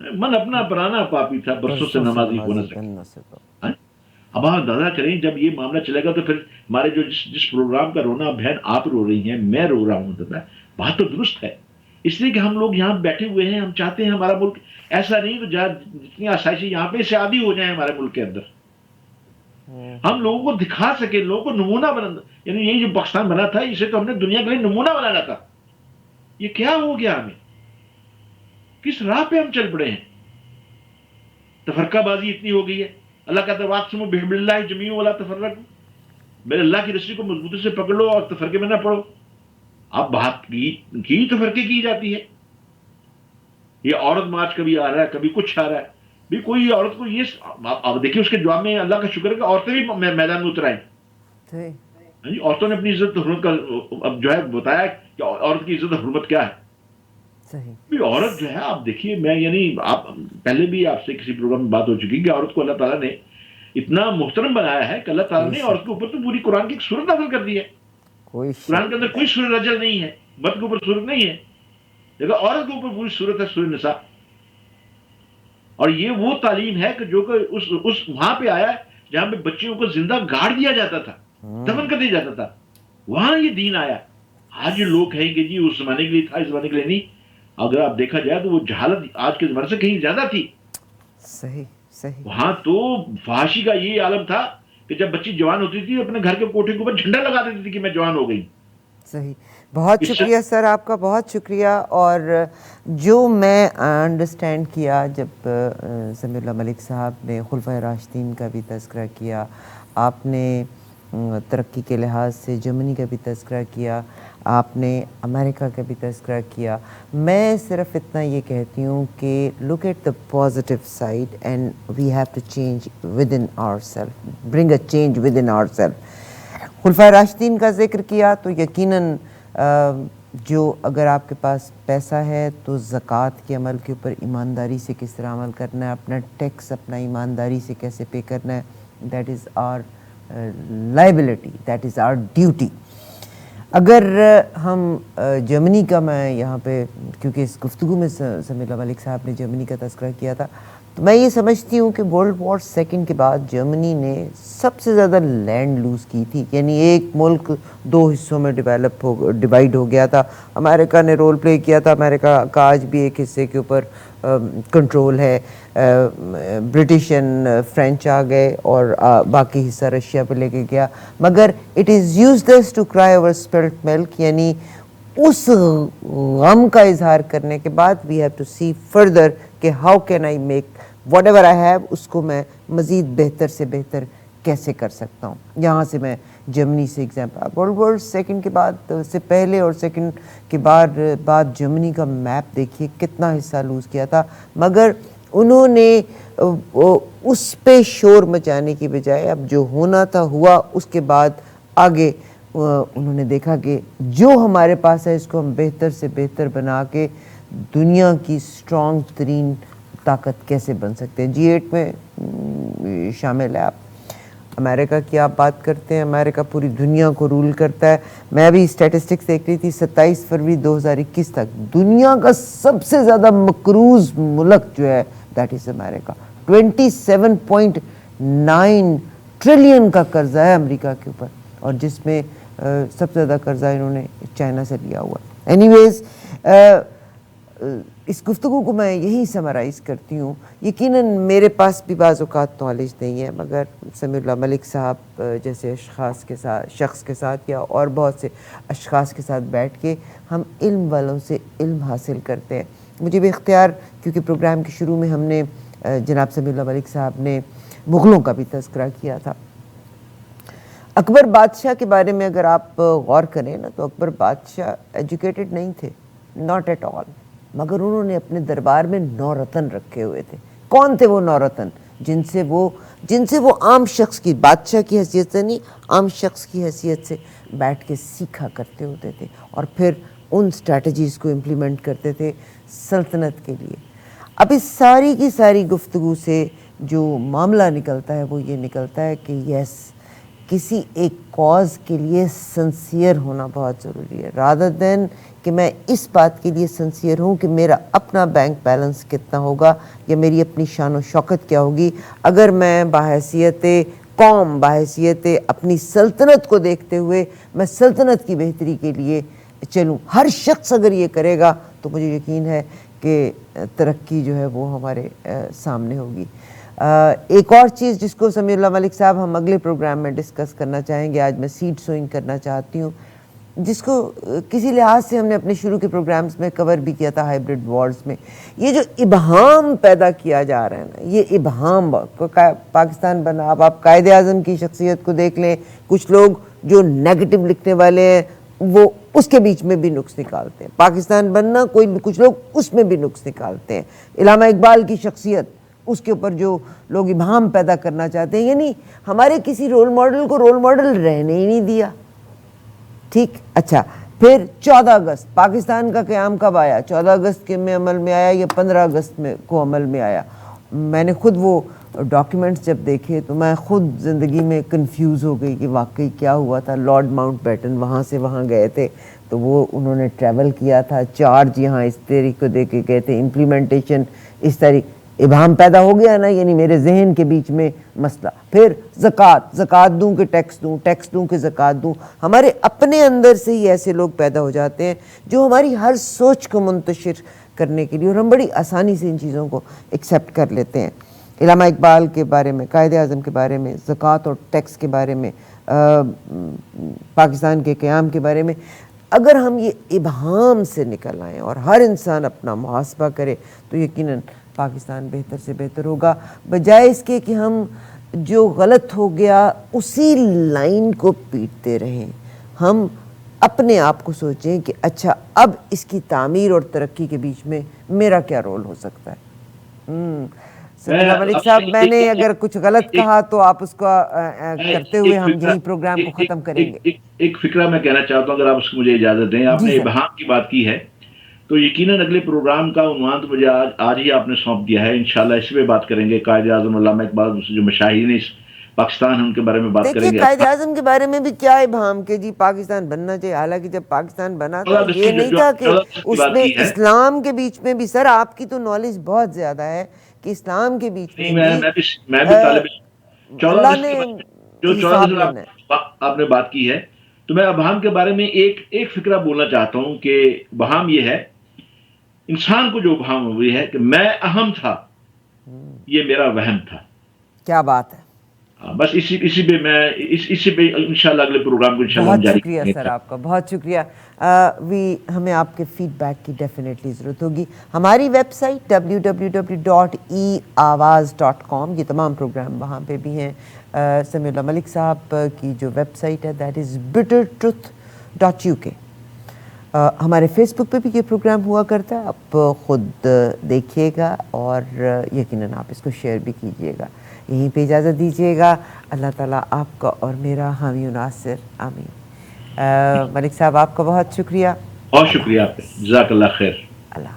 من اپنا پرانا پاپی تھا برسوں سے نمازی ہو نہ سکے. اب آپ اندازہ کریں جب یہ معاملہ چلے گا تو پھر ہمارے جو جس پروگرام کا رونا بہن آپ رو رہی ہیں، میں رو رہا ہوں، بات تو درست ہے. اس لیے کہ ہم لوگ یہاں بیٹھے ہوئے ہیں، ہم چاہتے ہیں ہمارا ملک ایسا نہیں تو جتنی آسائشیں یہاں پہ سے عادی ہو جائیں ہمارے ملک کے اندر، ہم لوگوں کو دکھا سکے، لوگوں کو نمونہ بنا. یعنی یہ جو پاکستان بنا تھا اسے تو ہم نے دنیا کے لیے نمونہ بنانا تھا. یہ کیا ہو گیا؟ ہمیں کس راہ پہ ہم چل پڑے ہیں؟ تفرقہ بازی اتنی ہو گئی ہے. اللہ کہتا ہے واقسموا بحبل اللہ جمیعا ولا تفرقوا، میرے اللہ کی رسی کو مضبوطی سے پکڑ لو اور تفرقے میں نہ پڑو. اب بات کی تفرقے کی جاتی ہے. یہ عورت مارچ کبھی آ رہا ہے کبھی کچھ آ رہا ہے. بھی کوئی عورت کو یہ اب دیکھیے اس کے جواب میں اللہ کا شکر ہے کہ عورتیں بھی میدان میں اتر آئیں. عورتوں نے اپنی عزت حرمت کا اب جو ہے بتایا کہ عورت کی عزت حرمت کیا ہے. بھی عورت جو ہے آپ دیکھیے، میں یعنی آپ پہلے بھی آپ سے کسی پروگرام میں بات ہو چکی کہ عورت کو اللہ تعالیٰ نے اتنا محترم بنایا ہے کہ اللہ تعالیٰ نے عورت کے اوپر تو پوری قرآن کی ایک سورت نازل کر دی ہے. قرآن کے اندر کوئی سورہ رجل نہیں ہے، مرد کے اوپر سورت نہیں ہے، لیکن عورت کے اوپر پوری سورت ہے، سورہ نساء. اور یہ وہ تعلیم ہے کہ جو کہ اس وہاں پہ آیا جہاں پہ بچیوں کو زندہ گاڑ دیا جاتا تھا، دفن کر دیا جاتا تھا، وہاں یہ دین آیا. آج جو لوگ کہیں کہ جی اس زمانے کے لیے تھا اس زمانے کے لیے نہیں. اگر آپ دیکھا جائے تو وہ جہالت آج کے زمانے سے کہیں زیادہ تھی. صحیح. وہاں تو فحاشی کا یہ عالم تھا کہ جب بچی جوان ہوتی تھی اپنے گھر کے کوٹھے کے اوپر جھنڈا لگا دیتی تھی کہ میں جوان ہو گئی. صحیح. بہت شکریہ سر، آپ کا بہت شکریہ. اور جو میں انڈرسٹینڈ کیا جب سمیع اللہ ملک صاحب نے خلفائے راشدین کا بھی تذکرہ کیا، آپ نے ترقی کے لحاظ سے جرمنی کا بھی تذکرہ کیا، آپ نے امریکہ کا بھی تذکرہ کیا، میں صرف اتنا یہ کہتی ہوں کہ look at the positive side and we have to change within our self, bring a change within our self. خلفائے راشدین کا ذکر کیا تو یقیناً جو اگر آپ کے پاس پیسہ ہے تو زکوٰۃ کے عمل کے اوپر ایمانداری سے کس طرح عمل کرنا ہے، اپنا ٹیکس اپنا ایمانداری سے کیسے پے کرنا ہے، that is our liability, that is our duty. اگر ہم جرمنی کا، میں یہاں پہ کیونکہ اس گفتگو میں سمیع اللہ ملک صاحب نے جرمنی کا تذکرہ کیا تھا تو میں یہ سمجھتی ہوں کہ ورلڈ وار سیکنڈ کے بعد جرمنی نے سب سے زیادہ لینڈ لوز کی تھی، یعنی ایک ملک دو حصوں میں ڈیوائیڈ ہو گیا تھا. امریکہ نے رول پلے کیا تھا، امریکہ کا آج بھی ایک حصے کے اوپر کنٹرول ہے. برٹش اینڈ فرینچ آ گئے اور باقی حصہ رشیا پہ لے کے گیا. مگر it is useless to cry over spilt milk, یعنی اس غم کا اظہار کرنے کے بعد we have to see further کہ how can I make whatever I have, اس کو میں مزید بہتر سے بہتر کیسے کر سکتا ہوں. یہاں سے میں جرمنی سے ایگزامپل، ورلڈ وار سیکنڈ کے بعد سے پہلے اور سیکنڈ کے بعد جرمنی کا میپ دیکھیے کتنا حصہ لوز کیا تھا. مگر انہوں نے اس پہ شور مچانے کی بجائے اب جو ہونا تھا ہوا، اس کے بعد آگے انہوں نے دیکھا کہ جو ہمارے پاس ہے اس کو ہم بہتر سے بہتر بنا کے دنیا کی اسٹرانگ ترین طاقت کیسے بن سکتے ہیں. G8 میں شامل ہے. آپ امریکہ کی آپ بات کرتے ہیں، امریکہ پوری دنیا کو رول کرتا ہے. میں ابھی اسٹیٹسٹکس دیکھ رہی تھی، 27 فروری 2021 تک دنیا کا سب سے زیادہ مقروض ملک جو ہے دیٹ از امریکہ. 27.9 ٹریلین کا قرضہ ہے امریکہ کے اوپر، اور جس میں سب سے زیادہ قرضہ انہوں نے چائنا سے لیا ہوا. اینی ویز اس گفتگو کو میں یہی سمرائز کرتی ہوں. یقیناً میرے پاس بھی بعض اوقات نالج نہیں ہے، مگر سمیع اللہ ملک صاحب جیسے شخص کے ساتھ یا اور بہت سے اشخاص کے ساتھ بیٹھ کے ہم علم والوں سے علم حاصل کرتے ہیں. مجھے بھی اختیار، کیونکہ پروگرام کے شروع میں ہم نے جناب سمیع اللہ ملک صاحب نے مغلوں کا بھی تذکرہ کیا تھا. اکبر بادشاہ کے بارے میں اگر آپ غور کریں نا، تو اکبر بادشاہ ایجوکیٹڈ نہیں تھے، ناٹ ایٹ آل. مگر انہوں نے اپنے دربار میں 9 رتن رکھے ہوئے تھے. کون تھے وہ 9 رتن؟ جن سے وہ عام شخص کی، بادشاہ کی حیثیت سے نہیں، عام شخص کی حیثیت سے بیٹھ کے سیکھا کرتے ہوتے تھے، اور پھر ان اسٹریٹجیز کو امپلیمنٹ کرتے تھے سلطنت کے لیے. اب اس ساری کی ساری گفتگو سے جو معاملہ نکلتا ہے وہ یہ نکلتا ہے کہ یس، کسی ایک کاز کے لیے سنسیئر ہونا بہت ضروری ہے، رادر دین کہ میں اس بات کے لیے سنسیئر ہوں کہ میرا اپنا بینک بیلنس کتنا ہوگا یا میری اپنی شان و شوکت کیا ہوگی. اگر میں بحیثیت قوم، بحیثیت اپنی سلطنت کو دیکھتے ہوئے میں سلطنت کی بہتری کے لیے چلوں، ہر شخص اگر یہ کرے گا تو مجھے یقین ہے کہ ترقی جو ہے وہ ہمارے سامنے ہوگی. ایک اور چیز جس کو سمیع اللہ ملک صاحب ہم اگلے پروگرام میں ڈسکس کرنا چاہیں گے، آج میں سیڈ سوئنگ کرنا چاہتی ہوں، جس کو کسی لحاظ سے ہم نے اپنے شروع کے پروگرامز میں کور بھی کیا تھا، ہائبرڈ وارز میں. یہ جو ابہام پیدا کیا جا رہا ہے نا، یہ ابہام پاکستان بنا. اب آپ قائد اعظم کی شخصیت کو دیکھ لیں، کچھ لوگ جو نیگیٹو لکھنے والے ہیں وہ اس کے بیچ میں بھی نقص نکالتے ہیں. پاکستان بننا، کچھ لوگ اس میں بھی نقص نکالتے ہیں. علامہ اقبال کی شخصیت، اس کے اوپر جو لوگ ابہام پیدا کرنا چاہتے ہیں، یعنی ہمارے کسی رول ماڈل کو رول ماڈل رہنے ہی نہیں دیا. ٹھیک، اچھا، پھر 14 اگست پاکستان کا قیام کب آیا؟ 14 اگست کے میں عمل میں آیا یا 15 اگست میں کو عمل میں آیا؟ میں نے خود وہ ڈاکیومنٹس جب دیکھے تو میں خود زندگی میں کنفیوز ہو گئی کہ واقعی کیا ہوا تھا. لارڈ ماؤنٹ بیٹن وہاں سے وہاں گئے تھے، تو وہ انہوں نے ٹریول کیا تھا، چارج یہاں اس طریقے کو دے کے گئے تھے، امپلیمنٹیشن اس طریقے. ابہام پیدا ہو گیا نا، یعنی میرے ذہن کے بیچ میں مسئلہ. پھر زکوٰۃ دوں کہ ٹیکس دوں کہ زکوٰۃ دوں. ہمارے اپنے اندر سے ہی ایسے لوگ پیدا ہو جاتے ہیں جو ہماری ہر سوچ کو منتشر کرنے کے لیے، اور ہم بڑی آسانی سے ان چیزوں کو ایکسیپٹ کر لیتے ہیں. علامہ اقبال کے بارے میں، قائد اعظم کے بارے میں، زکوٰۃ اور ٹیکس کے بارے میں، پاکستان کے قیام کے بارے میں، اگر ہم یہ ابہام سے نکل آئیں اور ہر انسان اپنا محاسبہ کرے تو یقیناً پاکستان بہتر سے بہتر ہوگا، بجائے اس کے کہ ہم جو غلط ہو گیا اسی لائن کو پیٹتے رہیں. ہم اپنے آپ کو سوچیں کہ اچھا اب اس کی تعمیر اور ترقی کے بیچ میں میرا کیا رول ہو سکتا ہے. سمیع اللہ ملک صاحب، میں نے اگر کچھ غلط کہا تو آپ اس کا کرتے ہوئے ہم یہی پروگرام کو ختم کریں گے. ایک فکرہ میں کہنا چاہتا ہوں، اگر آپ اس کو مجھے اجازت دیں. آپ نے ابہام کی بات کی ہے تو یقیناً اگلے پروگرام کا عنوان تو مجھے آج ہی آپ نے سونپ دیا ہے. انشاءاللہ اس پہ بات کریں گے. قائد اعظم علامہ اقبال جو مشاہیر اس پاکستان ہیں ان کے بارے میں بات کریں گے. قائد اعظم کے بارے میں بھی کیا ابہام کہ جی پاکستان بننا چاہیے، حالانکہ جب پاکستان بنا تھا یہ نہیں تھا کہ اس میں اسلام کے بیچ میں بھی. سر آپ کی تو نالج بہت زیادہ ہے کہ اسلام کے بیچ نہیں، میں میں بھی طالب علم 14 اللہ اگست نے کے بعد جو 14 حساب اگست لینا ہے. آپ نے بات کی ہے، تو میں ابہام کے بارے میں ایک فکرہ بولنا چاہتا ہوں کہ ابہام یہ ہے، انسان کو جو ابہام ہوئی ہے کہ میں اہم تھا، یہ میرا وہم تھا. کیا بات ہے. بس اسی پہ میں اسی پہ انشاءاللہ اگلے پروگرام کو انشاءاللہ ہم بہت جاری شکریہ کریں گے. سر آپ کا، بہت شکریہ. ہمیں آپ کے فیڈ بیک کی ڈیفینیٹلی ضرورت ہوگی. ہماری ویب سائٹ www.eawaz.com، یہ تمام پروگرام وہاں پہ بھی ہیں. سمیع اللہ ملک صاحب کی جو ویب سائٹ ہے دیٹ از bittertruth.uk. ہمارے فیس بک پہ بھی یہ پروگرام ہوا کرتا ہے، آپ خود دیکھیے گا اور یقیناً آپ اس کو شیئر بھی کیجیے گا. یہیں پہ اجازت دیجیے گا. اللہ تعالیٰ آپ کا اور میرا حامی و ناصر. آمین. ملک صاحب آپ کا بہت شکریہ. بہت شکریہ آپ کا، جزاک اللہ خیر. اللہ